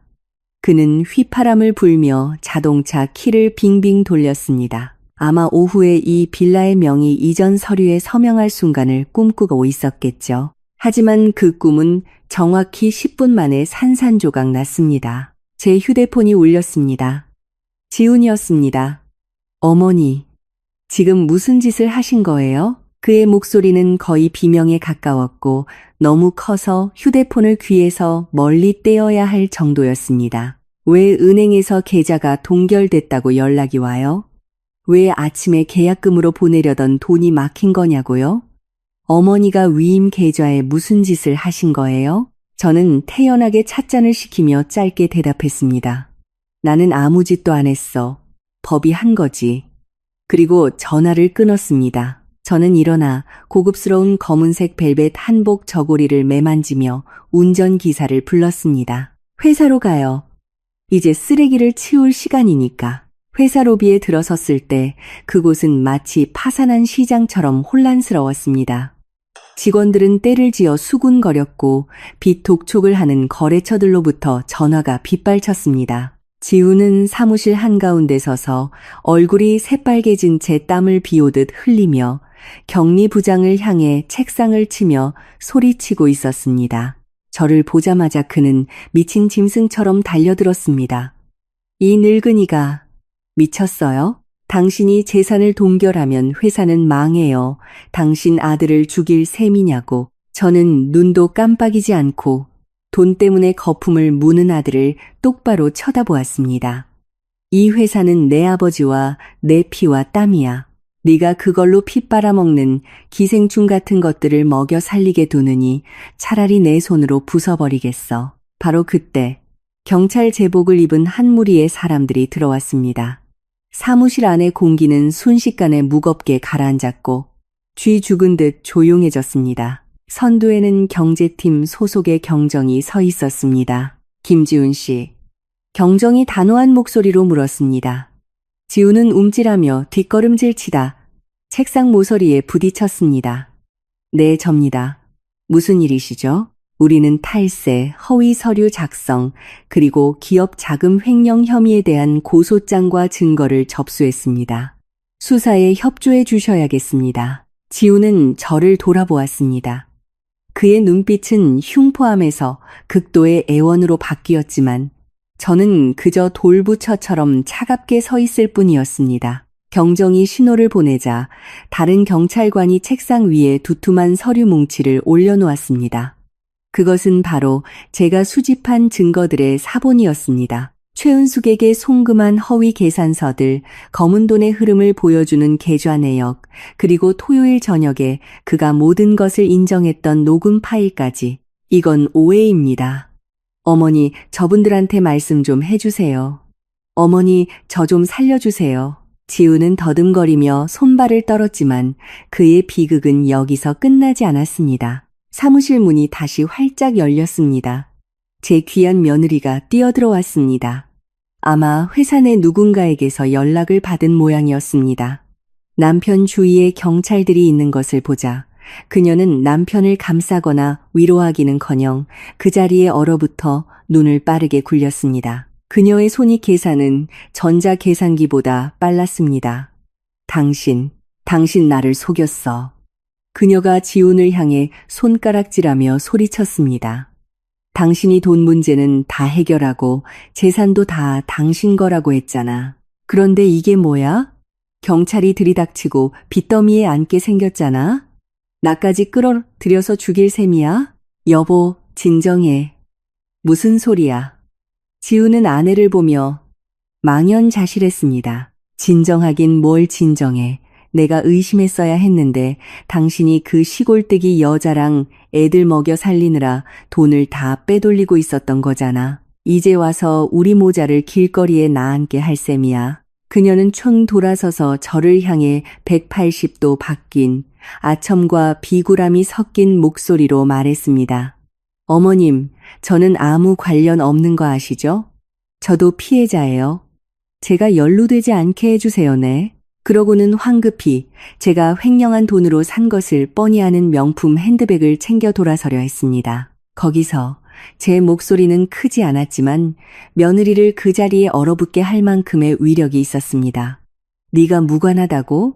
그는 휘파람을 불며 자동차 키를 빙빙 돌렸습니다. 아마 오후에 이 빌라의 명의 이전 서류에 서명할 순간을 꿈꾸고 있었겠죠. 하지만 그 꿈은 정확히 10분 만에 산산조각 났습니다. 제 휴대폰이 울렸습니다. 지훈이었습니다. 어머니, 지금 무슨 짓을 하신 거예요? 그의 목소리는 거의 비명에 가까웠고 너무 커서 휴대폰을 귀에서 멀리 떼어야 할 정도였습니다. 왜 은행에서 계좌가 동결됐다고 연락이 와요? 왜 아침에 계약금으로 보내려던 돈이 막힌 거냐고요? 어머니가 위임 계좌에 무슨 짓을 하신 거예요? 저는 태연하게 찻잔을 시키며 짧게 대답했습니다. 나는 아무 짓도 안 했어. 법이 한 거지. 그리고 전화를 끊었습니다. 저는 일어나 고급스러운 검은색 벨벳 한복 저고리를 매만지며 운전기사를 불렀습니다. 회사로 가요. 이제 쓰레기를 치울 시간이니까. 회사 로비에 들어섰을 때 그곳은 마치 파산한 시장처럼 혼란스러웠습니다. 직원들은 떼를 지어 수군거렸고 빚 독촉을 하는 거래처들로부터 전화가 빗발쳤습니다. 지우는 사무실 한가운데 서서 얼굴이 새빨개진 채 땀을 비오듯 흘리며 격리부장을 향해 책상을 치며 소리치고 있었습니다. 저를 보자마자 그는 미친 짐승처럼 달려들었습니다. 이 늙은이가 미쳤어요? 당신이 재산을 동결하면 회사는 망해요. 당신 아들을 죽일 셈이냐고. 저는 눈도 깜빡이지 않고 돈 때문에 거품을 무는 아들을 똑바로 쳐다보았습니다. 이 회사는 내 아버지와 내 피와 땀이야. 네가 그걸로 피 빨아먹는 기생충 같은 것들을 먹여 살리게 두느니 차라리 내 손으로 부숴버리겠어. 바로 그때 경찰 제복을 입은 한 무리의 사람들이 들어왔습니다. 사무실 안의 공기는 순식간에 무겁게 가라앉았고 쥐 죽은 듯 조용해졌습니다. 선두에는 경제팀 소속의 경정이 서 있었습니다. 김지훈 씨. 경정이 단호한 목소리로 물었습니다. 지훈은 움찔하며 뒷걸음질 치다 책상 모서리에 부딪혔습니다. 네, 접니다. 무슨 일이시죠? 우리는 탈세, 허위 서류 작성, 그리고 기업 자금 횡령 혐의에 대한 고소장과 증거를 접수했습니다. 수사에 협조해 주셔야겠습니다. 지우는 저를 돌아보았습니다. 그의 눈빛은 흉포함에서 극도의 애원으로 바뀌었지만 저는 그저 돌부처처럼 차갑게 서 있을 뿐이었습니다. 경정이 신호를 보내자 다른 경찰관이 책상 위에 두툼한 서류 뭉치를 올려놓았습니다. 그것은 바로 제가 수집한 증거들의 사본이었습니다. 최은숙에게 송금한 허위 계산서들, 검은 돈의 흐름을 보여주는 계좌 내역, 그리고 토요일 저녁에 그가 모든 것을 인정했던 녹음 파일까지. 이건 오해입니다. 어머니, 저분들한테 말씀 좀 해주세요. 어머니, 저 좀 살려주세요. 지우는 더듬거리며 손발을 떨었지만 그의 비극은 여기서 끝나지 않았습니다. 사무실 문이 다시 활짝 열렸습니다. 제 귀한 며느리가 뛰어들어왔습니다. 아마 회사 내 누군가에게서 연락을 받은 모양이었습니다. 남편 주위에 경찰들이 있는 것을 보자 그녀는 남편을 감싸거나 위로하기는커녕 그 자리에 얼어붙어 눈을 빠르게 굴렸습니다. 그녀의 손이 계산은 전자계산기보다 빨랐습니다. 당신 나를 속였어. 그녀가 지훈을 향해 손가락질하며 소리쳤습니다. 당신이 돈 문제는 다 해결하고 재산도 다 당신 거라고 했잖아. 그런데 이게 뭐야? 경찰이 들이닥치고 빚더미에 앉게 생겼잖아. 나까지 끌어들여서 죽일 셈이야? 여보, 진정해. 무슨 소리야? 지우는 아내를 보며 망연자실했습니다. 진정하긴 뭘 진정해. 내가 의심했어야 했는데 당신이 그 시골뜨기 여자랑 애들 먹여 살리느라 돈을 다 빼돌리고 있었던 거잖아. 이제 와서 우리 모자를 길거리에 나앉게 할 셈이야. 그녀는 총 돌아서서 저를 향해 180도 바뀐 아첨과 비굴함이 섞인 목소리로 말했습니다. 어머님, 저는 아무 관련 없는 거 아시죠? 저도 피해자예요. 제가 연루되지 않게 해주세요, 네. 그러고는 황급히 제가 횡령한 돈으로 산 것을 뻔히 아는 명품 핸드백을 챙겨 돌아서려 했습니다. 거기서 제 목소리는 크지 않았지만 며느리를 그 자리에 얼어붙게 할 만큼의 위력이 있었습니다. 네가 무관하다고?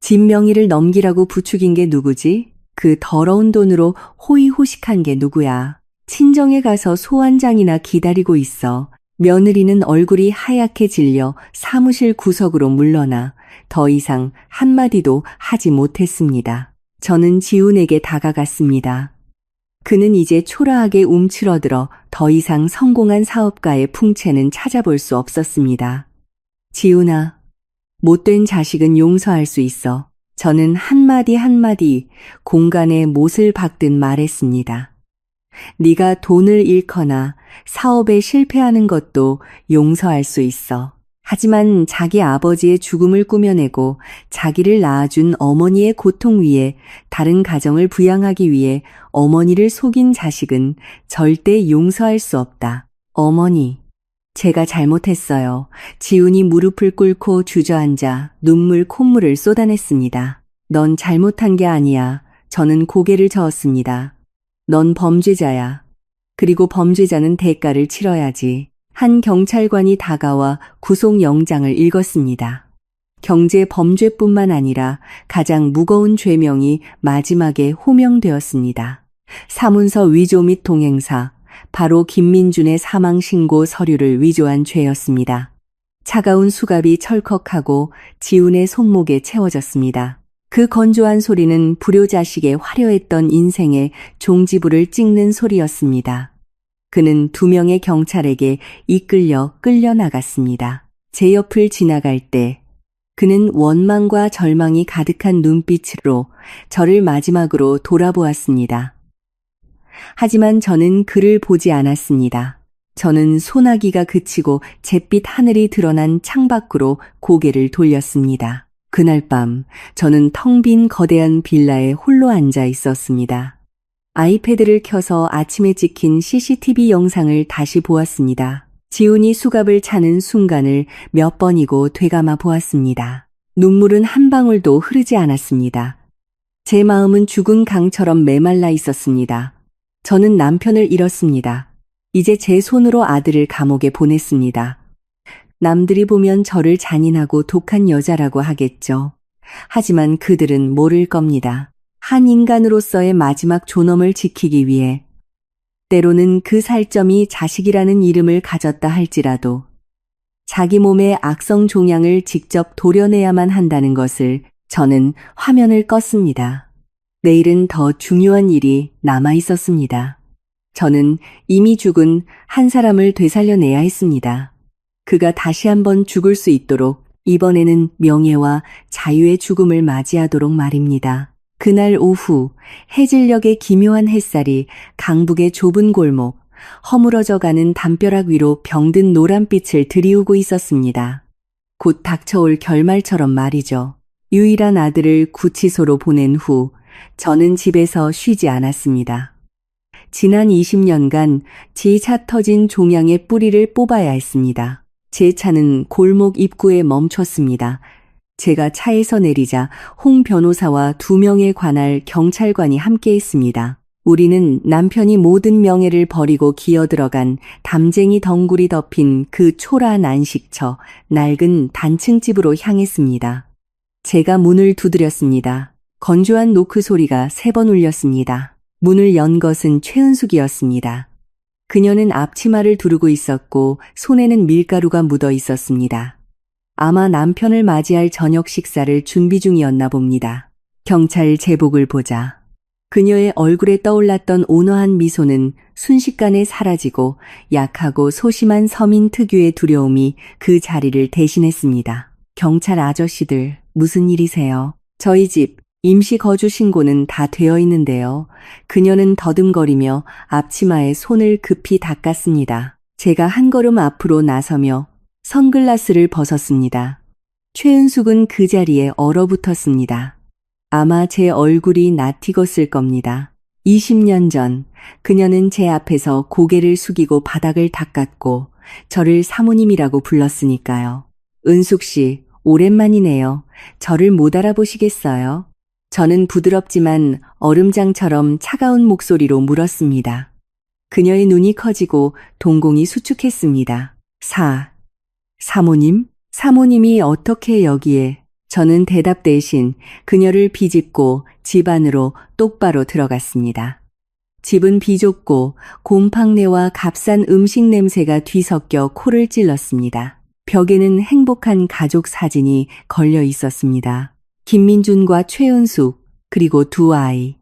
집 명의를 넘기라고 부추긴 게 누구지? 그 더러운 돈으로 호의호식한 게 누구야? 친정에 가서 소환장이나 기다리고 있어. 며느리는 얼굴이 하얗게 질려 사무실 구석으로 물러나 더 이상 한마디도 하지 못했습니다. 저는 지훈에게 다가갔습니다. 그는 이제 초라하게 움츠러들어 더 이상 성공한 사업가의 풍채는 찾아볼 수 없었습니다. 지훈아, 못된 자식은 용서할 수 있어. 저는 한마디 한마디 공간에 못을 박듯 말했습니다. 네가 돈을 잃거나 사업에 실패하는 것도 용서할 수 있어. 하지만 자기 아버지의 죽음을 꾸며내고 자기를 낳아준 어머니의 고통 위에 다른 가정을 부양하기 위해 어머니를 속인 자식은 절대 용서할 수 없다. 어머니, 제가 잘못했어요. 지훈이 무릎을 꿇고 주저앉아 눈물 콧물을 쏟아냈습니다. 넌 잘못한 게 아니야. 저는 고개를 저었습니다. 넌 범죄자야. 그리고 범죄자는 대가를 치러야지. 한 경찰관이 다가와 구속영장을 읽었습니다. 경제 범죄뿐만 아니라 가장 무거운 죄명이 마지막에 호명되었습니다. 사문서 위조 및 동행사, 바로 김민준의 사망 신고 서류를 위조한 죄였습니다. 차가운 수갑이 철컥하고 지훈의 손목에 채워졌습니다. 그 건조한 소리는 불효자식의 화려했던 인생의 종지부를 찍는 소리였습니다. 그는 2명의 경찰에게 이끌려 끌려나갔습니다. 제 옆을 지나갈 때 그는 원망과 절망이 가득한 눈빛으로 저를 마지막으로 돌아보았습니다. 하지만 저는 그를 보지 않았습니다. 저는 소나기가 그치고 잿빛 하늘이 드러난 창밖으로 고개를 돌렸습니다. 그날 밤 저는 텅 빈 거대한 빌라에 홀로 앉아 있었습니다. 아이패드를 켜서 아침에 찍힌 CCTV 영상을 다시 보았습니다. 지훈이 수갑을 차는 순간을 몇 번이고 되감아 보았습니다. 눈물은 한 방울도 흐르지 않았습니다. 제 마음은 죽은 강처럼 메말라 있었습니다. 저는 남편을 잃었습니다. 이제 제 손으로 아들을 감옥에 보냈습니다. 남들이 보면 저를 잔인하고 독한 여자라고 하겠죠. 하지만 그들은 모를 겁니다. 한 인간으로서의 마지막 존엄을 지키기 위해 때로는 그 살점이 자식이라는 이름을 가졌다 할지라도 자기 몸의 악성 종양을 직접 도려내야만 한다는 것을 저는 화면을 껐습니다. 내일은 더 중요한 일이 남아 있었습니다. 저는 이미 죽은 한 사람을 되살려내야 했습니다. 그가 다시 한번 죽을 수 있도록 이번에는 명예와 자유의 죽음을 맞이하도록 말입니다. 그날 오후 해질녘의 기묘한 햇살이 강북의 좁은 골목, 허물어져가는 담벼락 위로 병든 노란빛을 들이우고 있었습니다. 곧 닥쳐올 결말처럼 말이죠. 유일한 아들을 구치소로 보낸 후 저는 집에서 쉬지 않았습니다. 지난 20년간 제 차 터진 종양의 뿌리를 뽑아야 했습니다. 제 차는 골목 입구에 멈췄습니다. 제가 차에서 내리자 홍 변호사와 2명의 관할 경찰관이 함께했습니다. 우리는 남편이 모든 명예를 버리고 기어들어간 담쟁이 덩굴이 덮인 그 초라한 안식처, 낡은 단층집으로 향했습니다. 제가 문을 두드렸습니다. 건조한 노크 소리가 3번 울렸습니다. 문을 연 것은 최은숙이었습니다. 그녀는 앞치마를 두르고 있었고 손에는 밀가루가 묻어 있었습니다. 아마 남편을 맞이할 저녁 식사를 준비 중이었나 봅니다. 경찰 제복을 보자 그녀의 얼굴에 떠올랐던 온화한 미소는 순식간에 사라지고 약하고 소심한 서민 특유의 두려움이 그 자리를 대신했습니다. 경찰 아저씨들, 무슨 일이세요? 저희 집 임시 거주 신고는 다 되어 있는데요. 그녀는 더듬거리며 앞치마에 손을 급히 닦았습니다. 제가 한 걸음 앞으로 나서며 선글라스를 벗었습니다. 최은숙은 그 자리에 얼어붙었습니다. 아마 제 얼굴이 낯익었을 겁니다. 20년 전 그녀는 제 앞에서 고개를 숙이고 바닥을 닦았고 저를 사모님이라고 불렀으니까요. 은숙 씨, 오랜만이네요. 저를 못 알아보시겠어요? 저는 부드럽지만 얼음장처럼 차가운 목소리로 물었습니다. 그녀의 눈이 커지고 동공이 수축했습니다. 사모님? 사모님이 어떻게 여기에? 저는 대답 대신 그녀를 비집고 집 안으로 똑바로 들어갔습니다. 집은 비좁고 곰팡내와 값싼 음식 냄새가 뒤섞여 코를 찔렀습니다. 벽에는 행복한 가족 사진이 걸려 있었습니다. 김민준과 최은숙, 그리고 2아이.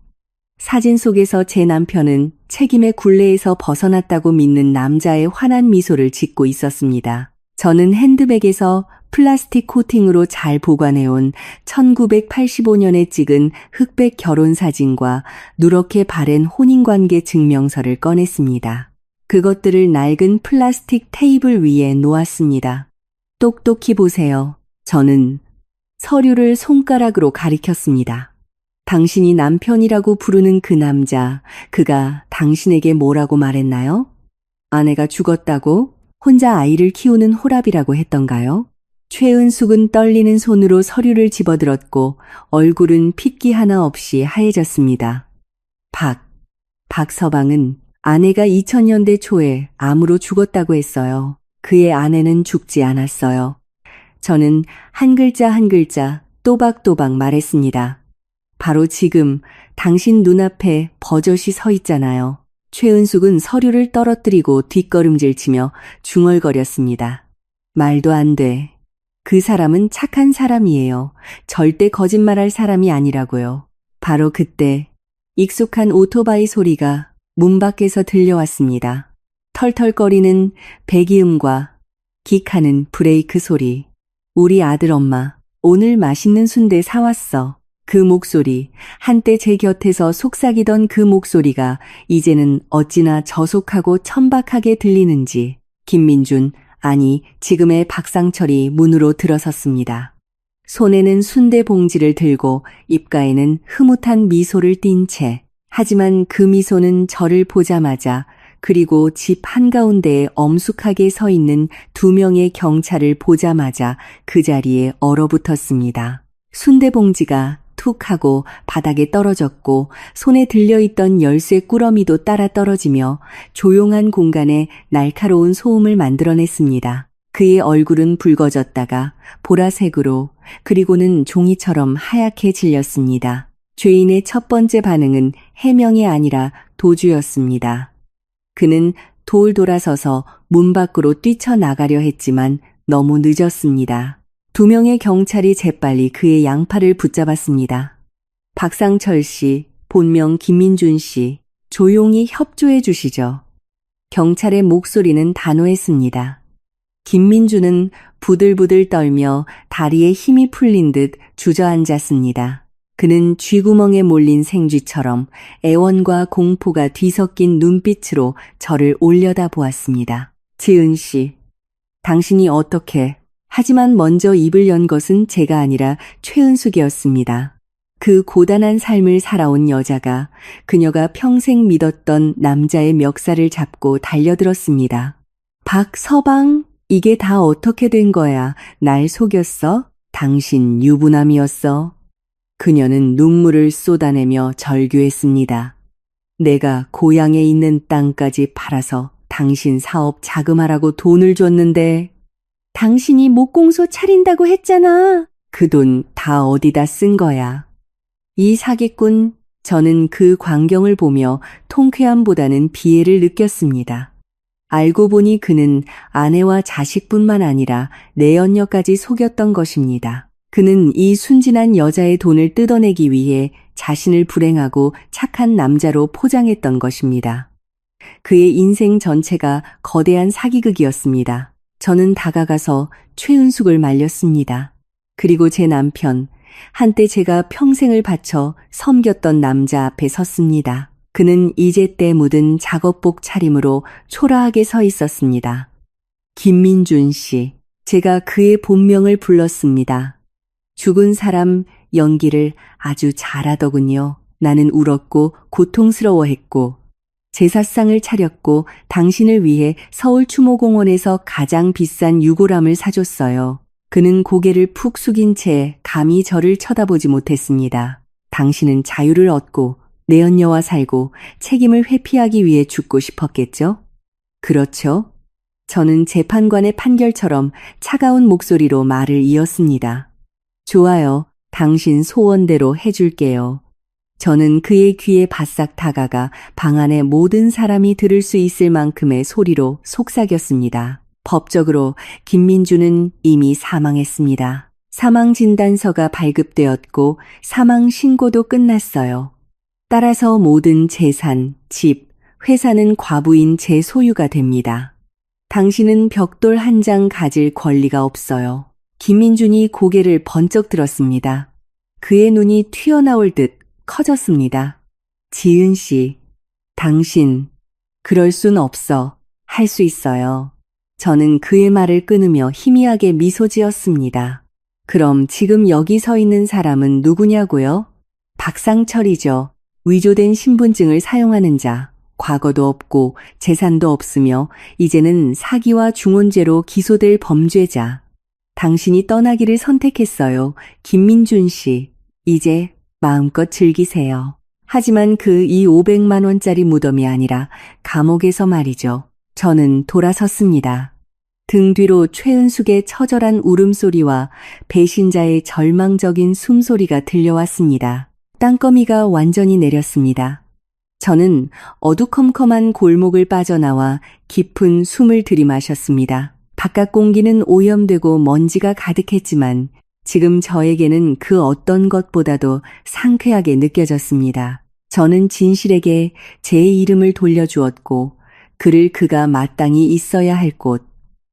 사진 속에서 제 남편은 책임의 굴레에서 벗어났다고 믿는 남자의 환한 미소를 짓고 있었습니다. 저는 핸드백에서 플라스틱 코팅으로 잘 보관해온 1985년에 찍은 흑백 결혼 사진과 누렇게 바랜 혼인관계 증명서를 꺼냈습니다. 그것들을 낡은 플라스틱 테이블 위에 놓았습니다. 똑똑히 보세요. 저는 서류를 손가락으로 가리켰습니다. 당신이 남편이라고 부르는 그 남자, 그가 당신에게 뭐라고 말했나요? 아내가 죽었다고? 혼자 아이를 키우는 호랍이라고 했던가요? 최은숙은 떨리는 손으로 서류를 집어들었고 얼굴은 핏기 하나 없이 하얘졌습니다. 박서방은 아내가 2000년대 초에 암으로 죽었다고 했어요. 그의 아내는 죽지 않았어요. 저는 한 글자 한 글자 또박또박 말했습니다. 바로 지금 당신 눈앞에 버젓이 서 있잖아요. 최은숙은 서류를 떨어뜨리고 뒷걸음질치며 중얼거렸습니다. 말도 안 돼. 그 사람은 착한 사람이에요. 절대 거짓말할 사람이 아니라고요. 바로 그때 익숙한 오토바이 소리가 문 밖에서 들려왔습니다. 털털거리는 배기음과 기카는 브레이크 소리. 우리 아들 엄마, 오늘 맛있는 순대 사왔어. 그 목소리, 한때 제 곁에서 속삭이던 그 목소리가 이제는 어찌나 저속하고 천박하게 들리는지 김민준, 아니 지금의 박상철이 문으로 들어섰습니다. 손에는 순대 봉지를 들고 입가에는 흐뭇한 미소를 띤 채, 하지만 그 미소는 저를 보자마자 그리고 집 한가운데에 엄숙하게 서 있는 2명의 경찰을 보자마자 그 자리에 얼어붙었습니다. 순대 봉지가 툭 하고 바닥에 떨어졌고 손에 들려있던 열쇠 꾸러미도 따라 떨어지며 조용한 공간에 날카로운 소음을 만들어냈습니다. 그의 얼굴은 붉어졌다가 보라색으로 그리고는 종이처럼 하얗게 질렸습니다. 죄인의 첫 번째 반응은 해명이 아니라 도주였습니다. 그는 돌아서서 문 밖으로 뛰쳐나가려 했지만 너무 늦었습니다. 2명의 경찰이 재빨리 그의 양팔을 붙잡았습니다. 박상철 씨, 본명 김민준 씨, 조용히 협조해 주시죠. 경찰의 목소리는 단호했습니다. 김민준은 부들부들 떨며 다리에 힘이 풀린 듯 주저앉았습니다. 그는 쥐구멍에 몰린 생쥐처럼 애원과 공포가 뒤섞인 눈빛으로 저를 올려다보았습니다. 지은 씨, 당신이 어떻게... 하지만 먼저 입을 연 것은 제가 아니라 최은숙이었습니다. 그 고단한 삶을 살아온 여자가 그녀가 평생 믿었던 남자의 멱살을 잡고 달려들었습니다. 박서방, 이게 다 어떻게 된 거야? 날 속였어? 당신 유부남이었어? 그녀는 눈물을 쏟아내며 절규했습니다. 내가 고향에 있는 땅까지 팔아서 당신 사업 자금하라고 돈을 줬는데 당신이 목공소 차린다고 했잖아. 그 돈 다 어디다 쓴 거야. 이 사기꾼, 저는 그 광경을 보며 통쾌함보다는 비애를 느꼈습니다. 알고 보니 그는 아내와 자식뿐만 아니라 내연녀까지 속였던 것입니다. 그는 이 순진한 여자의 돈을 뜯어내기 위해 자신을 불행하고 착한 남자로 포장했던 것입니다. 그의 인생 전체가 거대한 사기극이었습니다. 저는 다가가서 최은숙을 말렸습니다. 그리고 제 남편, 한때 제가 평생을 바쳐 섬겼던 남자 앞에 섰습니다. 그는 이제 때 묻은 작업복 차림으로 초라하게 서 있었습니다. 김민준 씨, 제가 그의 본명을 불렀습니다. 죽은 사람 연기를 아주 잘하더군요. 나는 울었고 고통스러워했고 제사상을 차렸고 당신을 위해 서울 추모공원에서 가장 비싼 유골함을 사줬어요. 그는 고개를 푹 숙인 채 감히 저를 쳐다보지 못했습니다. 당신은 자유를 얻고 내연녀와 살고 책임을 회피하기 위해 죽고 싶었겠죠? 그렇죠? 저는 재판관의 판결처럼 차가운 목소리로 말을 이었습니다. 좋아요. 당신 소원대로 해줄게요. 저는 그의 귀에 바싹 다가가 방 안의 모든 사람이 들을 수 있을 만큼의 소리로 속삭였습니다. 법적으로 김민준은 이미 사망했습니다. 사망진단서가 발급되었고 사망 신고도 끝났어요. 따라서 모든 재산, 집, 회사는 과부인 제 소유가 됩니다. 당신은 벽돌 한 장 가질 권리가 없어요. 김민준이 고개를 번쩍 들었습니다. 그의 눈이 튀어나올 듯 커졌습니다. 지은 씨, 당신, 그럴 순 없어. 할 수 있어요. 저는 그의 말을 끊으며 희미하게 미소 지었습니다. 그럼 지금 여기 서 있는 사람은 누구냐고요? 박상철이죠. 위조된 신분증을 사용하는 자. 과거도 없고 재산도 없으며 이제는 사기와 중혼죄로 기소될 범죄자. 당신이 떠나기를 선택했어요. 김민준 씨. 이제 마음껏 즐기세요. 하지만 그 이 500만 원짜리 무덤이 아니라 감옥에서 말이죠. 저는 돌아섰습니다. 등 뒤로 최은숙의 처절한 울음소리와 배신자의 절망적인 숨소리가 들려왔습니다. 땅거미가 완전히 내렸습니다. 저는 어두컴컴한 골목을 빠져나와 깊은 숨을 들이마셨습니다. 바깥 공기는 오염되고 먼지가 가득했지만 지금 저에게는 그 어떤 것보다도 상쾌하게 느껴졌습니다. 저는 진실에게 제 이름을 돌려주었고 그를 그가 마땅히 있어야 할 곳,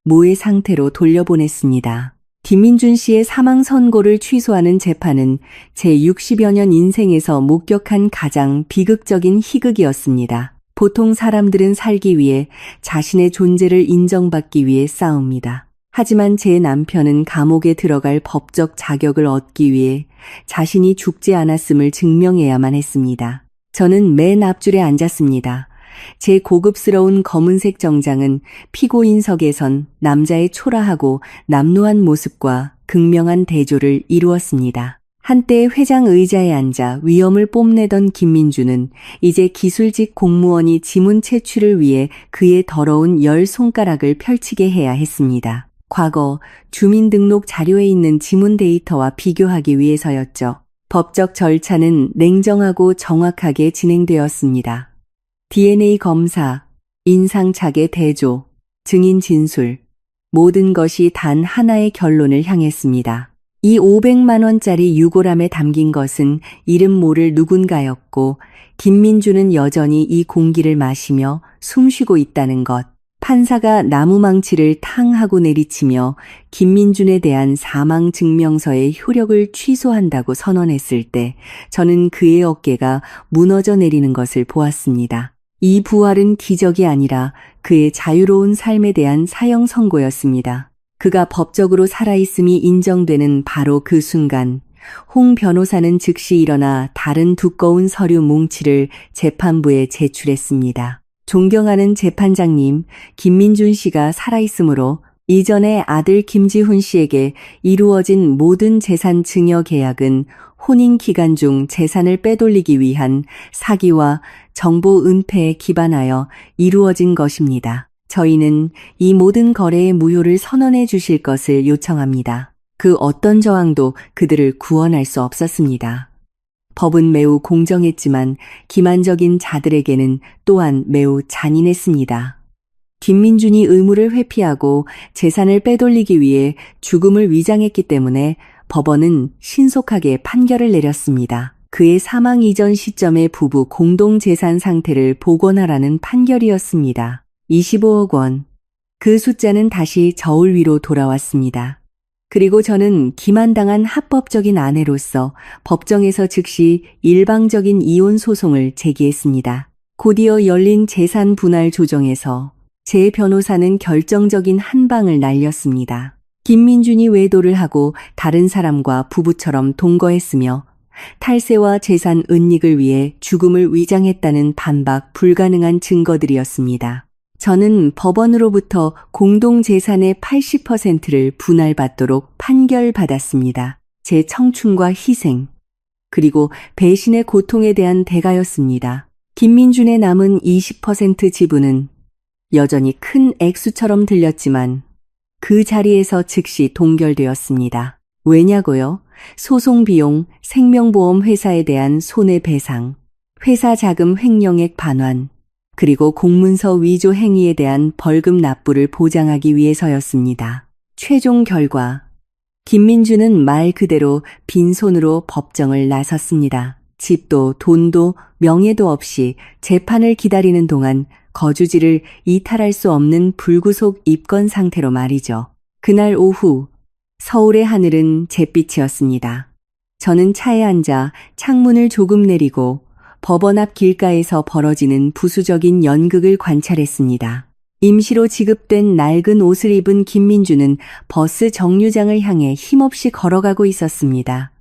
무의 상태로 돌려보냈습니다. 김민준 씨의 사망 선고를 취소하는 재판은 제 60여 년 인생에서 목격한 가장 비극적인 희극이었습니다. 보통 사람들은 살기 위해 자신의 존재를 인정받기 위해 싸웁니다. 하지만 제 남편은 감옥에 들어갈 법적 자격을 얻기 위해 자신이 죽지 않았음을 증명해야만 했습니다. 저는 맨 앞줄에 앉았습니다. 제 고급스러운 검은색 정장은 피고인석에선 남자의 초라하고 남루한 모습과 극명한 대조를 이루었습니다. 한때 회장 의자에 앉아 위엄을 뽐내던 김민주는 이제 기술직 공무원이 지문 채취를 위해 그의 더러운 10손가락을 펼치게 해야 했습니다. 과거 주민등록 자료에 있는 지문 데이터와 비교하기 위해서였죠. 법적 절차는 냉정하고 정확하게 진행되었습니다. DNA 검사, 인상착의 대조, 증인 진술, 모든 것이 단 하나의 결론을 향했습니다. 이 500만 원짜리 유골함에 담긴 것은 이름 모를 누군가였고 김민주는 여전히 이 공기를 마시며 숨쉬고 있다는 것. 판사가 나무망치를 탕 하고 내리치며 김민준에 대한 사망 증명서의 효력을 취소한다고 선언했을 때 저는 그의 어깨가 무너져 내리는 것을 보았습니다. 이 부활은 기적이 아니라 그의 자유로운 삶에 대한 사형 선고였습니다. 그가 법적으로 살아있음이 인정되는 바로 그 순간 홍 변호사는 즉시 일어나 다른 두꺼운 서류 뭉치를 재판부에 제출했습니다. 존경하는 재판장님, 김민준 씨가 살아있으므로 이전에 아들 김지훈 씨에게 이루어진 모든 재산 증여 계약은 혼인 기간 중 재산을 빼돌리기 위한 사기와 정보 은폐에 기반하여 이루어진 것입니다. 저희는 이 모든 거래의 무효를 선언해 주실 것을 요청합니다. 그 어떤 저항도 그들을 구원할 수 없었습니다. 법은 매우 공정했지만 기만적인 자들에게는 또한 매우 잔인했습니다. 김민준이 의무를 회피하고 재산을 빼돌리기 위해 죽음을 위장했기 때문에 법원은 신속하게 판결을 내렸습니다. 그의 사망 이전 시점의 부부 공동재산 상태를 복원하라는 판결이었습니다. 25억 원. 그 숫자는 다시 저울 위로 돌아왔습니다. 그리고 저는 기만당한 합법적인 아내로서 법정에서 즉시 일방적인 이혼 소송을 제기했습니다. 곧이어 열린 재산 분할 조정에서 제 변호사는 결정적인 한 방을 날렸습니다. 김민준이 외도를 하고 다른 사람과 부부처럼 동거했으며 탈세와 재산 은닉을 위해 죽음을 위장했다는 반박 불가능한 증거들이었습니다. 저는 법원으로부터 공동재산의 80%를 분할받도록 판결받았습니다. 제 청춘과 희생, 그리고 배신의 고통에 대한 대가였습니다. 김민준의 남은 20% 지분은 여전히 큰 액수처럼 들렸지만 그 자리에서 즉시 동결되었습니다. 왜냐고요? 소송 비용, 생명보험 회사에 대한 손해배상, 회사 자금 횡령액 반환, 그리고 공문서 위조 행위에 대한 벌금 납부를 보장하기 위해서였습니다. 최종 결과, 김민주는 말 그대로 빈손으로 법정을 나섰습니다. 집도 돈도 명예도 없이 재판을 기다리는 동안 거주지를 이탈할 수 없는 불구속 입건 상태로 말이죠. 그날 오후 서울의 하늘은 잿빛이었습니다. 저는 차에 앉아 창문을 조금 내리고 법원 앞 길가에서 벌어지는 부수적인 연극을 관찰했습니다. 임시로 지급된 낡은 옷을 입은 김민주는 버스 정류장을 향해 힘없이 걸어가고 있었습니다.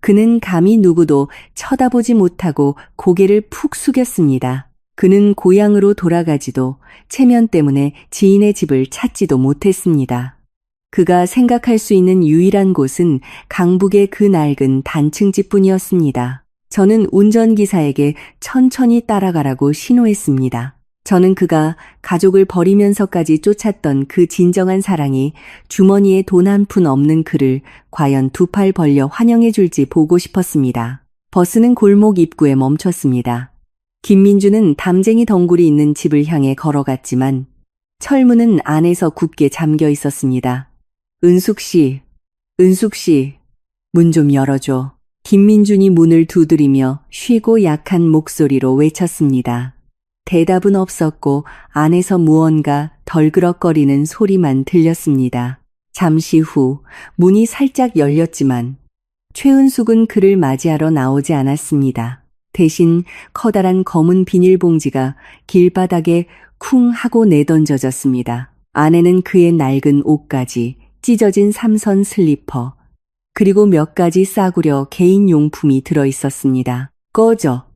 그는 감히 누구도 쳐다보지 못하고 고개를 푹 숙였습니다. 그는 고향으로 돌아가지도 체면 때문에 지인의 집을 찾지도 못했습니다. 그가 생각할 수 있는 유일한 곳은 강북의 그 낡은 단층집뿐이었습니다. 저는 운전기사에게 천천히 따라가라고 신호했습니다. 저는 그가 가족을 버리면서까지 쫓았던 그 진정한 사랑이 주머니에 돈 한 푼 없는 그를 과연 두 팔 벌려 환영해 줄지 보고 싶었습니다. 버스는 골목 입구에 멈췄습니다. 김민주는 담쟁이 덩굴이 있는 집을 향해 걸어갔지만 철문은 안에서 굳게 잠겨 있었습니다. 은숙 씨, 문 좀 열어줘. 김민준이 문을 두드리며 쉬고 약한 목소리로 외쳤습니다. 대답은 없었고 안에서 무언가 덜그럭거리는 소리만 들렸습니다. 잠시 후 문이 살짝 열렸지만 최은숙은 그를 맞이하러 나오지 않았습니다. 대신 커다란 검은 비닐봉지가 길바닥에 쿵 하고 내던져졌습니다. 안에는 그의 낡은 옷가지, 찢어진 삼선 슬리퍼, 그리고 몇 가지 싸구려 개인 용품이 들어있었습니다. 꺼져.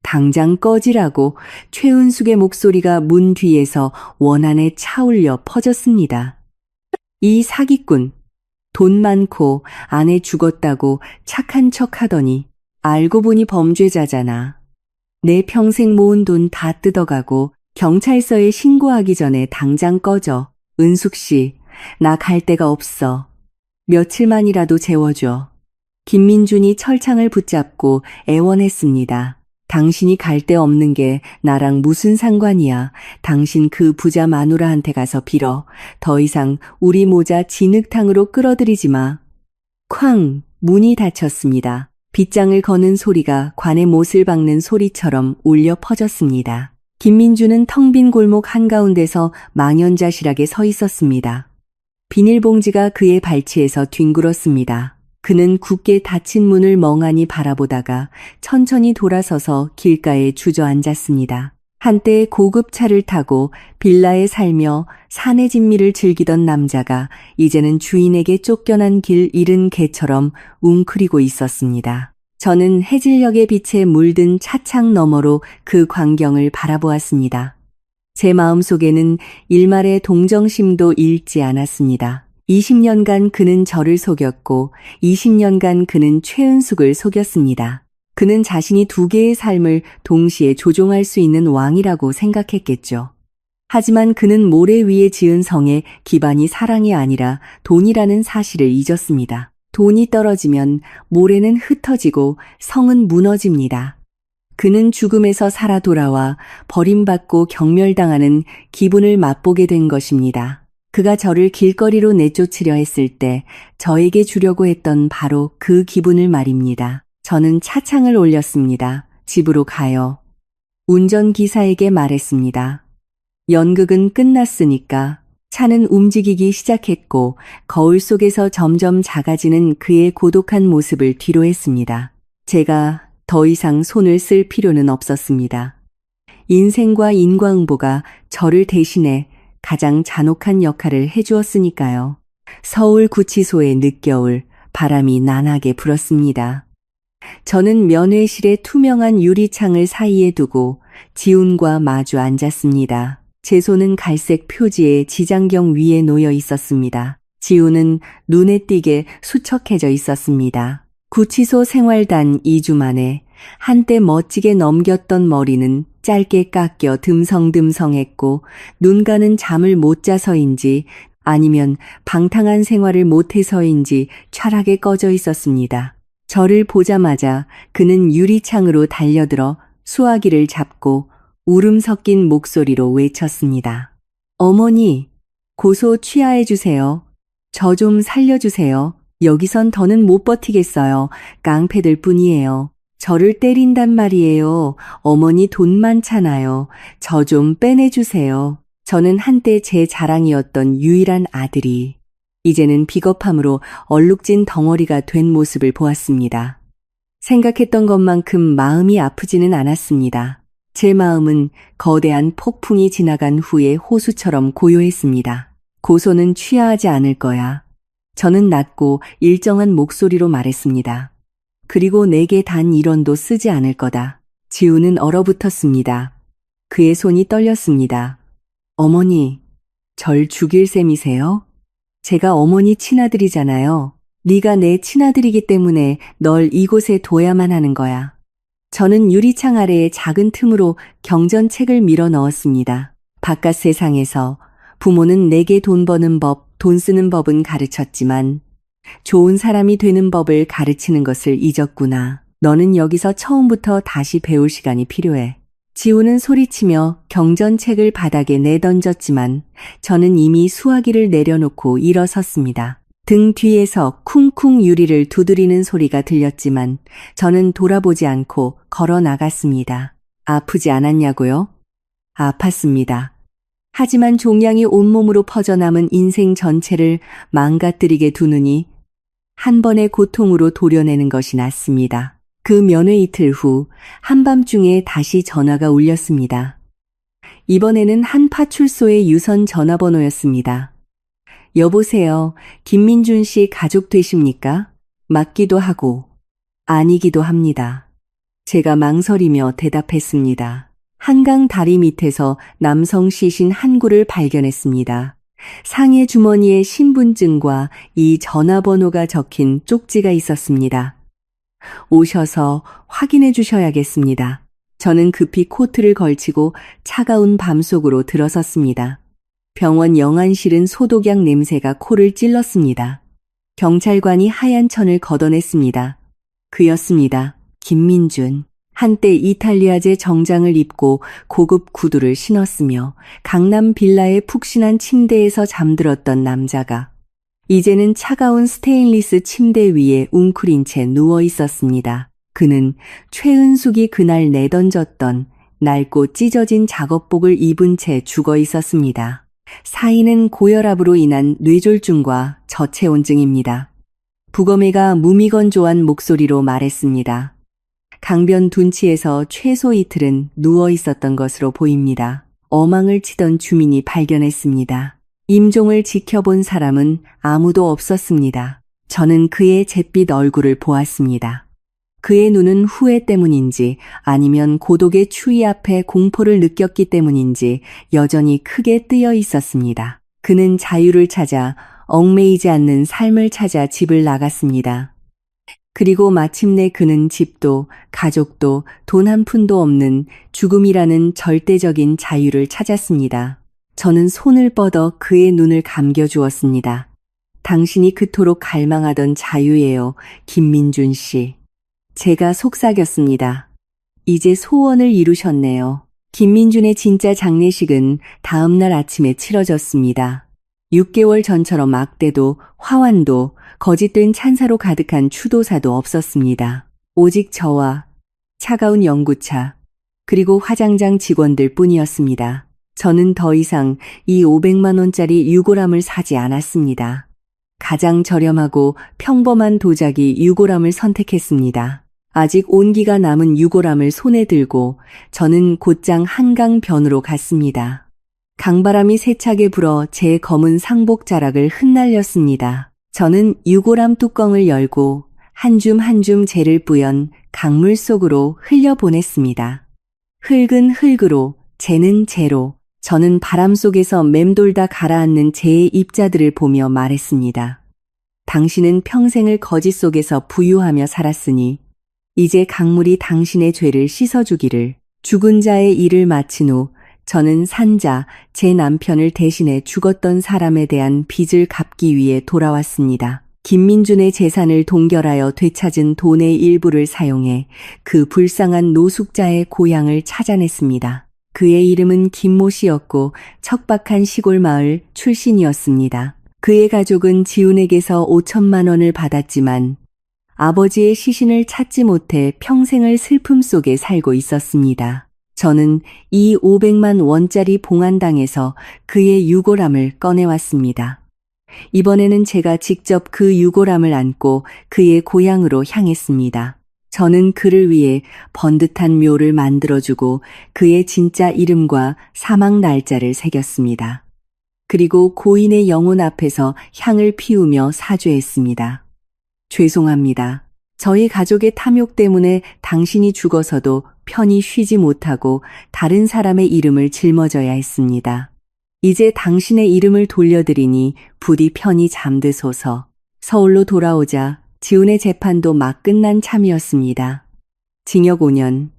당장 꺼지라고 최은숙의 목소리가 문 뒤에서 원한에 차올려 퍼졌습니다. 이 사기꾼, 돈 많고 아내 죽었다고 착한 척 하더니 알고 보니 범죄자잖아. 내 평생 모은 돈 다 뜯어가고 경찰서에 신고하기 전에 당장 꺼져. 은숙 씨, 나 갈 데가 없어. 며칠만이라도 재워줘. 김민준이 철창을 붙잡고 애원했습니다. 당신이 갈 데 없는 게 나랑 무슨 상관이야. 당신 그 부자 마누라한테 가서 빌어. 더 이상 우리 모자 진흙탕으로 끌어들이지 마. 쾅! 문이 닫혔습니다. 빗장을 거는 소리가 관의 못을 박는 소리처럼 울려 퍼졌습니다. 김민주는 텅 빈 골목 한가운데서 망연자실하게 서 있었습니다. 비닐봉지가 그의 발치에서 뒹굴었습니다. 그는 굳게 닫힌 문을 멍하니 바라보다가 천천히 돌아서서 길가에 주저앉았습니다. 한때 고급차를 타고 빌라에 살며 사내 진미를 즐기던 남자가 이제는 주인에게 쫓겨난 길 잃은 개처럼 웅크리고 있었습니다. 저는 해질녘의 빛에 물든 차창 너머로 그 광경을 바라보았습니다. 제 마음속에는 일말의 동정심도 잃지 않았습니다. 20년간 그는 저를 속였고 20년간 그는 최은숙을 속였습니다. 그는 자신이 두 개의 삶을 동시에 조종할 수 있는 왕이라고 생각했겠죠. 하지만 그는 모래 위에 지은 성의 기반이 사랑이 아니라 돈이라는 사실을 잊었습니다. 돈이 떨어지면 모래는 흩어지고 성은 무너집니다. 그는 죽음에서 살아 돌아와 버림받고 경멸당하는 기분을 맛보게 된 것입니다. 그가 저를 길거리로 내쫓으려 했을 때 저에게 주려고 했던 바로 그 기분을 말입니다. 저는 차창을 올렸습니다. 집으로 가요. 운전기사에게 말했습니다. 연극은 끝났으니까. 차는 움직이기 시작했고 거울 속에서 점점 작아지는 그의 고독한 모습을 뒤로했습니다. 제가 더 이상 손을 쓸 필요는 없었습니다. 인생과 인과응보가 저를 대신해 가장 잔혹한 역할을 해주었으니까요. 서울 구치소의 늦겨울, 바람이 난하게 불었습니다. 저는 면회실의 투명한 유리창을 사이에 두고 지훈과 마주 앉았습니다. 제 손은 갈색 표지의 지장경 위에 놓여 있었습니다. 지훈은 눈에 띄게 수척해져 있었습니다. 구치소 생활 단 2주 만에 한때 멋지게 넘겼던 머리는 짧게 깎여 듬성듬성했고 눈가는 잠을 못 자서인지 아니면 방탕한 생활을 못해서인지 철하게 꺼져 있었습니다. 저를 보자마자 그는 유리창으로 달려들어 수화기를 잡고 울음 섞인 목소리로 외쳤습니다. 어머니, 고소 취하해 주세요. 저 좀 살려주세요. 여기선 더는 못 버티겠어요. 깡패들 뿐이에요. 저를 때린단 말이에요. 어머니 돈 많잖아요. 저 좀 빼내주세요. 저는 한때 제 자랑이었던 유일한 아들이 이제는 비겁함으로 얼룩진 덩어리가 된 모습을 보았습니다. 생각했던 것만큼 마음이 아프지는 않았습니다. 제 마음은 거대한 폭풍이 지나간 후의 호수처럼 고요했습니다. 고소는 취하하지 않을 거야. 저는 낮고 일정한 목소리로 말했습니다. 그리고 내게 단 1원도 쓰지 않을 거다. 지우는 얼어붙었습니다. 그의 손이 떨렸습니다. 어머니, 절 죽일 셈이세요? 제가 어머니 친아들이잖아요. 네가 내 친아들이기 때문에 널 이곳에 둬야만 하는 거야. 저는 유리창 아래의 작은 틈으로 경전책을 밀어 넣었습니다. 바깥 세상에서 부모는 내게 돈 버는 법, 돈 쓰는 법은 가르쳤지만 좋은 사람이 되는 법을 가르치는 것을 잊었구나. 너는 여기서 처음부터 다시 배울 시간이 필요해. 지우는 소리치며 경전책을 바닥에 내던졌지만 저는 이미 수화기를 내려놓고 일어섰습니다. 등 뒤에서 쿵쿵 유리를 두드리는 소리가 들렸지만 저는 돌아보지 않고 걸어 나갔습니다. 아프지 않았냐고요? 아팠습니다. 하지만 종양이 온몸으로 퍼져남은 인생 전체를 망가뜨리게 두느니 한 번의 고통으로 도려내는 것이 낫습니다. 그 면회 이틀 후 한밤중에 다시 전화가 울렸습니다. 이번에는 한 파출소의 유선 전화번호였습니다. 여보세요. 김민준 씨 가족 되십니까? 맞기도 하고 아니기도 합니다. 제가 망설이며 대답했습니다. 한강 다리 밑에서 남성 시신 한 구를 발견했습니다. 상의 주머니에 신분증과 이 전화번호가 적힌 쪽지가 있었습니다. 오셔서 확인해 주셔야겠습니다. 저는 급히 코트를 걸치고 차가운 밤 속으로 들어섰습니다. 병원 영안실은 소독약 냄새가 코를 찔렀습니다. 경찰관이 하얀 천을 걷어냈습니다. 그였습니다. 김민준. 한때 이탈리아제 정장을 입고 고급 구두를 신었으며 강남 빌라의 푹신한 침대에서 잠들었던 남자가 이제는 차가운 스테인리스 침대 위에 웅크린 채 누워 있었습니다. 그는 최은숙이 그날 내던졌던 낡고 찢어진 작업복을 입은 채 죽어 있었습니다. 사인은 고혈압으로 인한 뇌졸중과 저체온증입니다. 부검의가 무미건조한 목소리로 말했습니다. 강변 둔치에서 최소 이틀은 누워 있었던 것으로 보입니다. 어망을 치던 주민이 발견했습니다. 임종을 지켜본 사람은 아무도 없었습니다. 저는 그의 잿빛 얼굴을 보았습니다. 그의 눈은 후회 때문인지 아니면 고독의 추위 앞에 공포를 느꼈기 때문인지 여전히 크게 뜨여 있었습니다. 그는 자유를 찾아 얽매이지 않는 삶을 찾아 집을 나갔습니다. 그리고 마침내 그는 집도 가족도 돈 한 푼도 없는 죽음이라는 절대적인 자유를 찾았습니다. 저는 손을 뻗어 그의 눈을 감겨주었습니다. 당신이 그토록 갈망하던 자유예요, 김민준 씨. 제가 속삭였습니다. 이제 소원을 이루셨네요. 김민준의 진짜 장례식은 다음 날 아침에 치러졌습니다. 6개월 전처럼 악대도 화환도 거짓된 찬사로 가득한 추도사도 없었습니다. 오직 저와 차가운 연구차 그리고 화장장 직원들 뿐이었습니다. 저는 더 이상 이 500만 원짜리 유골함을 사지 않았습니다. 가장 저렴하고 평범한 도자기 유골함을 선택했습니다. 아직 온기가 남은 유골함을 손에 들고 저는 곧장 한강변으로 갔습니다. 강바람이 세차게 불어 제 검은 상복 자락을 흩날렸습니다. 저는 유골함 뚜껑을 열고 한 줌 한 줌 재를 뿌연 강물 속으로 흘려보냈습니다. 흙은 흙으로, 재는 재로, 저는 바람 속에서 맴돌다 가라앉는 재의 입자들을 보며 말했습니다. 당신은 평생을 거짓 속에서 부유하며 살았으니 이제 강물이 당신의 죄를 씻어주기를. 죽은 자의 일을 마친 후 저는 산자, 제 남편을 대신해 죽었던 사람에 대한 빚을 갚기 위해 돌아왔습니다. 김민준의 재산을 동결하여 되찾은 돈의 일부를 사용해 그 불쌍한 노숙자의 고향을 찾아냈습니다. 그의 이름은 김모 씨였고 척박한 시골 마을 출신이었습니다. 그의 가족은 지훈에게서 5천만 원을 받았지만 아버지의 시신을 찾지 못해 평생을 슬픔 속에 살고 있었습니다. 저는 이 500만 원짜리 봉안당에서 그의 유골함을 꺼내왔습니다. 이번에는 제가 직접 그 유골함을 안고 그의 고향으로 향했습니다. 저는 그를 위해 번듯한 묘를 만들어주고 그의 진짜 이름과 사망 날짜를 새겼습니다. 그리고 고인의 영혼 앞에서 향을 피우며 사죄했습니다. 죄송합니다. 저희 가족의 탐욕 때문에 당신이 죽어서도 편히 쉬지 못하고 다른 사람의 이름을 짊어져야 했습니다. 이제 당신의 이름을 돌려드리니 부디 편히 잠드소서. 서울로 돌아오자 지훈의 재판도 막 끝난 참이었습니다. 징역 5년.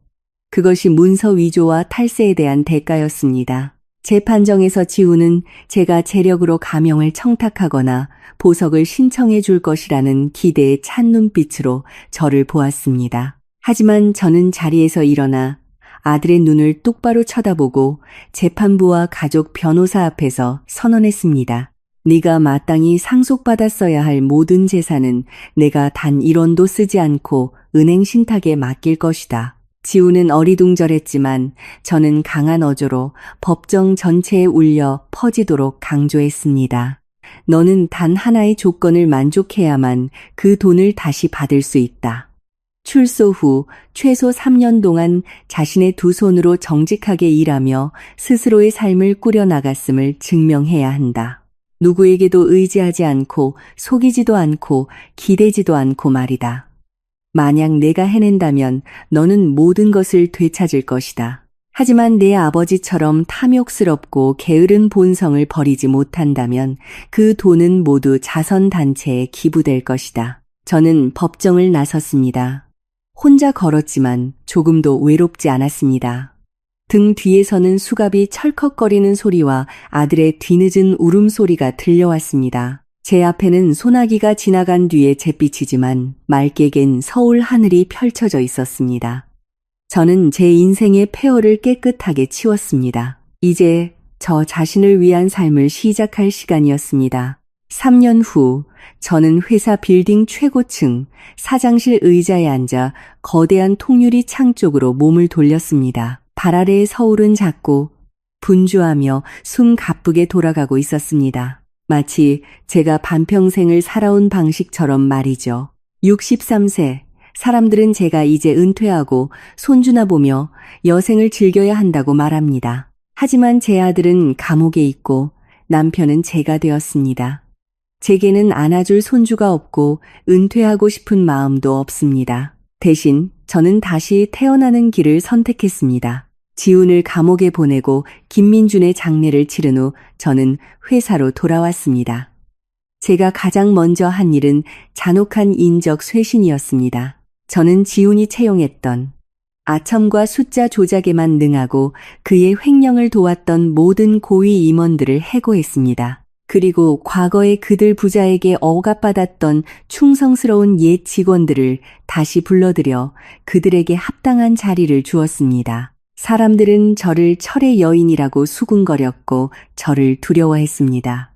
그것이 문서 위조와 탈세에 대한 대가였습니다. 재판정에서 지훈은 제가 재력으로 감형을 청탁하거나 보석을 신청해 줄 것이라는 기대에 찬 눈빛으로 저를 보았습니다. 하지만 저는 자리에서 일어나 아들의 눈을 똑바로 쳐다보고 재판부와 가족 변호사 앞에서 선언했습니다. 네가 마땅히 상속받았어야 할 모든 재산은 내가 단 1원도 쓰지 않고 은행 신탁에 맡길 것이다. 지훈은 어리둥절했지만 저는 강한 어조로 법정 전체에 울려 퍼지도록 강조했습니다. 너는 단 하나의 조건을 만족해야만 그 돈을 다시 받을 수 있다. 출소 후 최소 3년 동안 자신의 두 손으로 정직하게 일하며 스스로의 삶을 꾸려나갔음을 증명해야 한다. 누구에게도 의지하지 않고 속이지도 않고 기대지도 않고 말이다. 만약 내가 해낸다면 너는 모든 것을 되찾을 것이다. 하지만 내 아버지처럼 탐욕스럽고 게으른 본성을 버리지 못한다면 그 돈은 모두 자선단체에 기부될 것이다. 저는 법정을 나섰습니다. 혼자 걸었지만 조금도 외롭지 않았습니다. 등 뒤에서는 수갑이 철컥거리는 소리와 아들의 뒤늦은 울음소리가 들려왔습니다. 제 앞에는 소나기가 지나간 뒤에 잿빛이지만 맑게 갠 서울 하늘이 펼쳐져 있었습니다. 저는 제 인생의 폐허를 깨끗하게 치웠습니다. 이제 저 자신을 위한 삶을 시작할 시간이었습니다. 3년 후 저는 회사 빌딩 최고층 사장실 의자에 앉아 거대한 통유리 창 쪽으로 몸을 돌렸습니다. 발 아래의 서울은 작고 분주하며 숨 가쁘게 돌아가고 있었습니다. 마치 제가 반평생을 살아온 방식처럼 말이죠. 63세, 사람들은 제가 이제 은퇴하고 손주나 보며 여생을 즐겨야 한다고 말합니다. 하지만 제 아들은 감옥에 있고 남편은 제가 되었습니다. 제게는 안아줄 손주가 없고 은퇴하고 싶은 마음도 없습니다. 대신 저는 다시 태어나는 길을 선택했습니다. 지훈을 감옥에 보내고 김민준의 장례를 치른 후 저는 회사로 돌아왔습니다. 제가 가장 먼저 한 일은 잔혹한 인적 쇄신이었습니다. 저는 지훈이 채용했던 아첨과 숫자 조작에만 능하고 그의 횡령을 도왔던 모든 고위 임원들을 해고했습니다. 그리고 과거에 그들 부자에게 억압받았던 충성스러운 옛 직원들을 다시 불러들여 그들에게 합당한 자리를 주었습니다. 사람들은 저를 철의 여인이라고 수군거렸고 저를 두려워했습니다.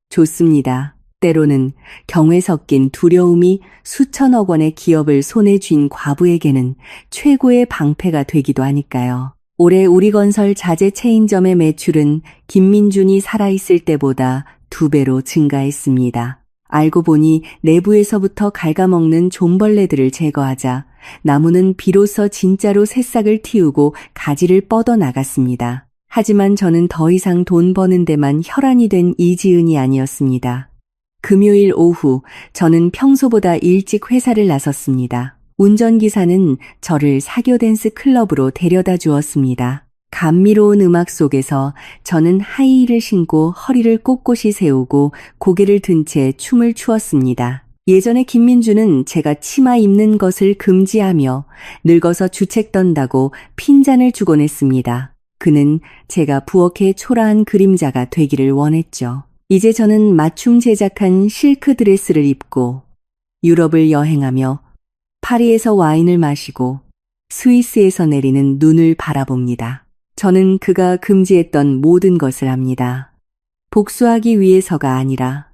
좋습니다. 때로는 경외 섞인 두려움이 수천억 원의 기업을 손에 쥔 과부에게는 최고의 방패가 되기도 하니까요. 올해 우리건설 자재 체인점의 매출은 김민준이 살아있을 때보다 2배로 증가했습니다. 알고 보니 내부에서부터 갉아먹는 좀벌레들을 제거하자 나무는 비로소 진짜로 새싹을 틔우고 가지를 뻗어 나갔습니다. 하지만 저는 더 이상 돈 버는 데만 혈안이 된 이지은이 아니었습니다. 금요일 오후 저는 평소보다 일찍 회사를 나섰습니다. 운전기사는 저를 사교 댄스 클럽으로 데려다 주었습니다. 감미로운 음악 속에서 저는 하이힐을 신고 허리를 꼿꼿이 세우고 고개를 든 채 춤을 추었습니다. 예전에 김민주는 제가 치마 입는 것을 금지하며 늙어서 주책 떤다고 핀잔을 주곤 했습니다. 그는 제가 부엌의 초라한 그림자가 되기를 원했죠. 이제 저는 맞춤 제작한 실크 드레스를 입고 유럽을 여행하며 파리에서 와인을 마시고 스위스에서 내리는 눈을 바라봅니다. 저는 그가 금지했던 모든 것을 합니다. 복수하기 위해서가 아니라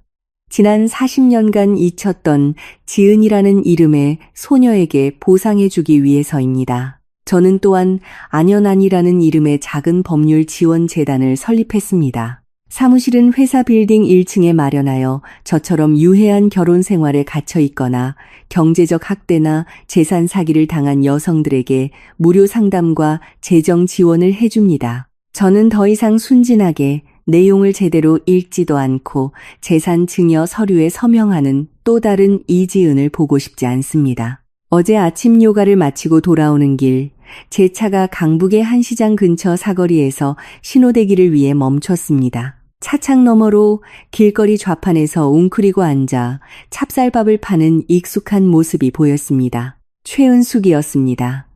지난 40년간 잊혔던 지은이라는 이름의 소녀에게 보상해주기 위해서입니다. 저는 또한 안연안이라는 이름의 작은 법률 지원 재단을 설립했습니다. 사무실은 회사 빌딩 1층에 마련하여 저처럼 유해한 결혼 생활에 갇혀 있거나 경제적 학대나 재산 사기를 당한 여성들에게 무료 상담과 재정 지원을 해줍니다. 저는 더 이상 순진하게 내용을 제대로 읽지도 않고 재산 증여 서류에 서명하는 또 다른 이지은을 보고 싶지 않습니다. 어제 아침 요가를 마치고 돌아오는 길, 제 차가 강북의 한 시장 근처 사거리에서 신호대기를 위해 멈췄습니다. 차창 너머로 길거리 좌판에서 웅크리고 앉아 찹쌀밥을 파는 익숙한 모습이 보였습니다. 최은숙이었습니다.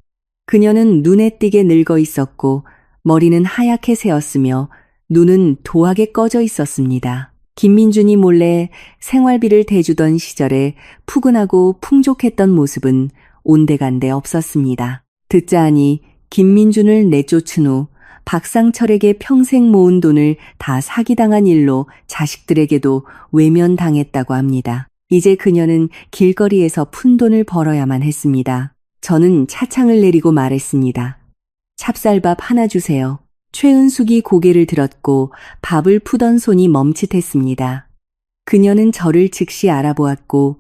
그녀는 눈에 띄게 늙어 있었고 머리는 하얗게 새었으며 눈은 도하게 꺼져 있었습니다. 김민준이 몰래 생활비를 대주던 시절에 푸근하고 풍족했던 모습은 온데간데 없었습니다. 듣자 하니 김민준을 내쫓은 후 박상철에게 평생 모은 돈을 다 사기당한 일로 자식들에게도 외면당했다고 합니다. 이제 그녀는 길거리에서 푼돈을 벌어야만 했습니다. 저는 차창을 내리고 말했습니다. 찹쌀밥 하나 주세요. 최은숙이 고개를 들었고 밥을 푸던 손이 멈칫했습니다. 그녀는 저를 즉시 알아보았고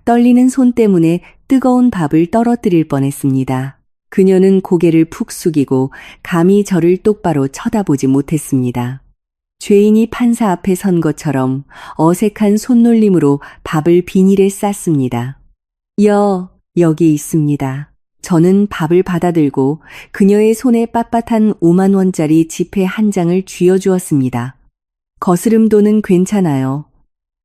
떨리는 손 때문에 뜨거운 밥을 떨어뜨릴 뻔했습니다. 그녀는 고개를 푹 숙이고 감히 저를 똑바로 쳐다보지 못했습니다. 죄인이 판사 앞에 선 것처럼 어색한 손놀림으로 밥을 비닐에 쌌습니다. 여기 있습니다. 저는 밥을 받아들고 그녀의 손에 빳빳한 5만 원짜리 지폐 한 장을 쥐어주었습니다. 거스름돈은 괜찮아요.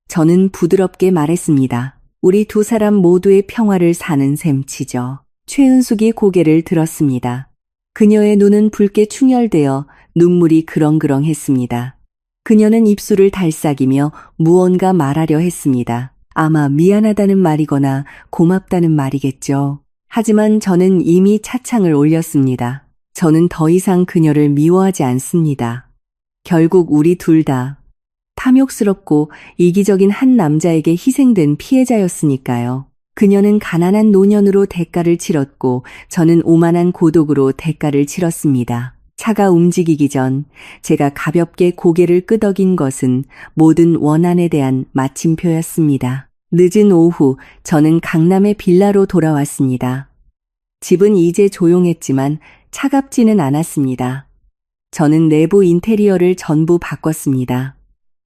저는 부드럽게 말했습니다. 우리 두 사람 모두의 평화를 사는 셈치죠. 최은숙이 고개를 들었습니다. 그녀의 눈은 붉게 충혈되어 눈물이 그렁그렁했습니다. 그녀는 입술을 달싹이며 무언가 말하려 했습니다. 아마 미안하다는 말이거나 고맙다는 말이겠죠. 하지만 저는 이미 차창을 올렸습니다. 저는 더 이상 그녀를 미워하지 않습니다. 결국 우리 둘 다 탐욕스럽고 이기적인 한 남자에게 희생된 피해자였으니까요. 그녀는 가난한 노년으로 대가를 치렀고 저는 오만한 고독으로 대가를 치렀습니다. 차가 움직이기 전 제가 가볍게 고개를 끄덕인 것은 모든 원한에 대한 마침표였습니다. 늦은 오후 저는 강남의 빌라로 돌아왔습니다. 집은 이제 조용했지만 차갑지는 않았습니다. 저는 내부 인테리어를 전부 바꿨습니다.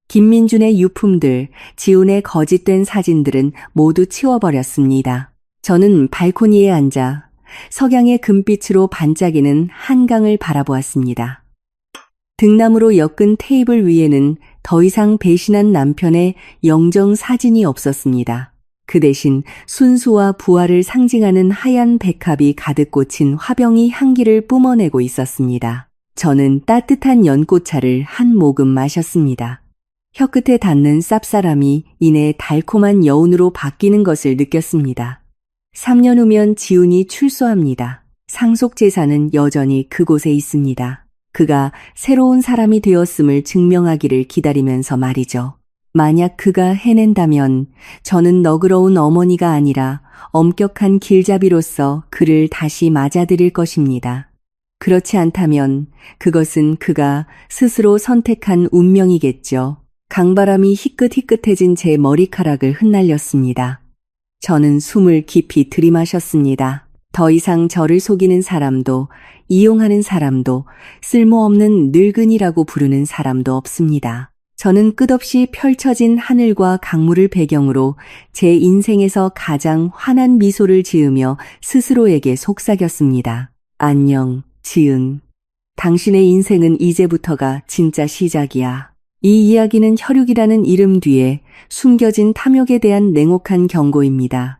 김민준의 유품들, 지훈의 거짓된 사진들은 모두 치워버렸습니다. 저는 발코니에 앉아 석양의 금빛으로 반짝이는 한강을 바라보았습니다. 등나무로 엮은 테이블 위에는 더 이상 배신한 남편의 영정 사진이 없었습니다. 그 대신 순수와 부활을 상징하는 하얀 백합이 가득 꽂힌 화병이 향기를 뿜어내고 있었습니다. 저는 따뜻한 연꽃차를 한 모금 마셨습니다. 혀끝에 닿는 쌉싸람이 이내 달콤한 여운으로 바뀌는 것을 느꼈습니다. 3년 후면 지훈이 출소합니다. 상속재산은 여전히 그곳에 있습니다. 그가 새로운 사람이 되었음을 증명하기를 기다리면서 말이죠. 만약 그가 해낸다면 저는 너그러운 어머니가 아니라 엄격한 길잡이로서 그를 다시 맞아들일 것입니다. 그렇지 않다면 그것은 그가 스스로 선택한 운명이겠죠. 강바람이 희끗희끗해진 제 머리카락을 흩날렸습니다. 저는 숨을 깊이 들이마셨습니다. 더 이상 저를 속이는 사람도, 이용하는 사람도, 쓸모없는 늙은이라고 부르는 사람도 없습니다. 저는 끝없이 펼쳐진 하늘과 강물을 배경으로 제 인생에서 가장 환한 미소를 지으며 스스로에게 속삭였습니다. 안녕, 지은. 당신의 인생은 이제부터가 진짜 시작이야. 이 이야기는 혈육이라는 이름 뒤에 숨겨진 탐욕에 대한 냉혹한 경고입니다.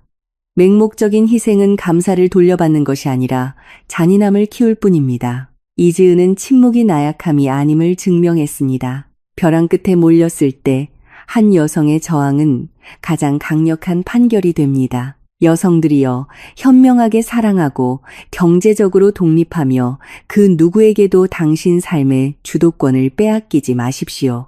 맹목적인 희생은 감사를 돌려받는 것이 아니라 잔인함을 키울 뿐입니다. 이지은은 침묵이 나약함이 아님을 증명했습니다. 벼랑 끝에 몰렸을 때 한 여성의 저항은 가장 강력한 판결이 됩니다. 여성들이여, 현명하게 사랑하고 경제적으로 독립하며 그 누구에게도 당신 삶의 주도권을 빼앗기지 마십시오.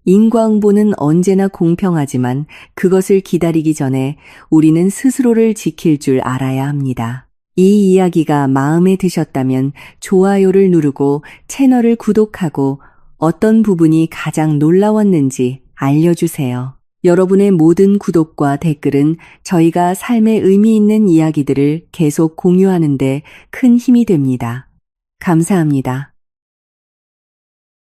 인과응보는 언제나 공평하지만 그것을 기다리기 전에 우리는 스스로를 지킬 줄 알아야 합니다. 이 이야기가 마음에 드셨다면 좋아요를 누르고 채널을 구독하고 어떤 부분이 가장 놀라웠는지 알려주세요. 여러분의 모든 구독과 댓글은 저희가 삶에 의미 있는 이야기들을 계속 공유하는 데 큰 힘이 됩니다. 감사합니다.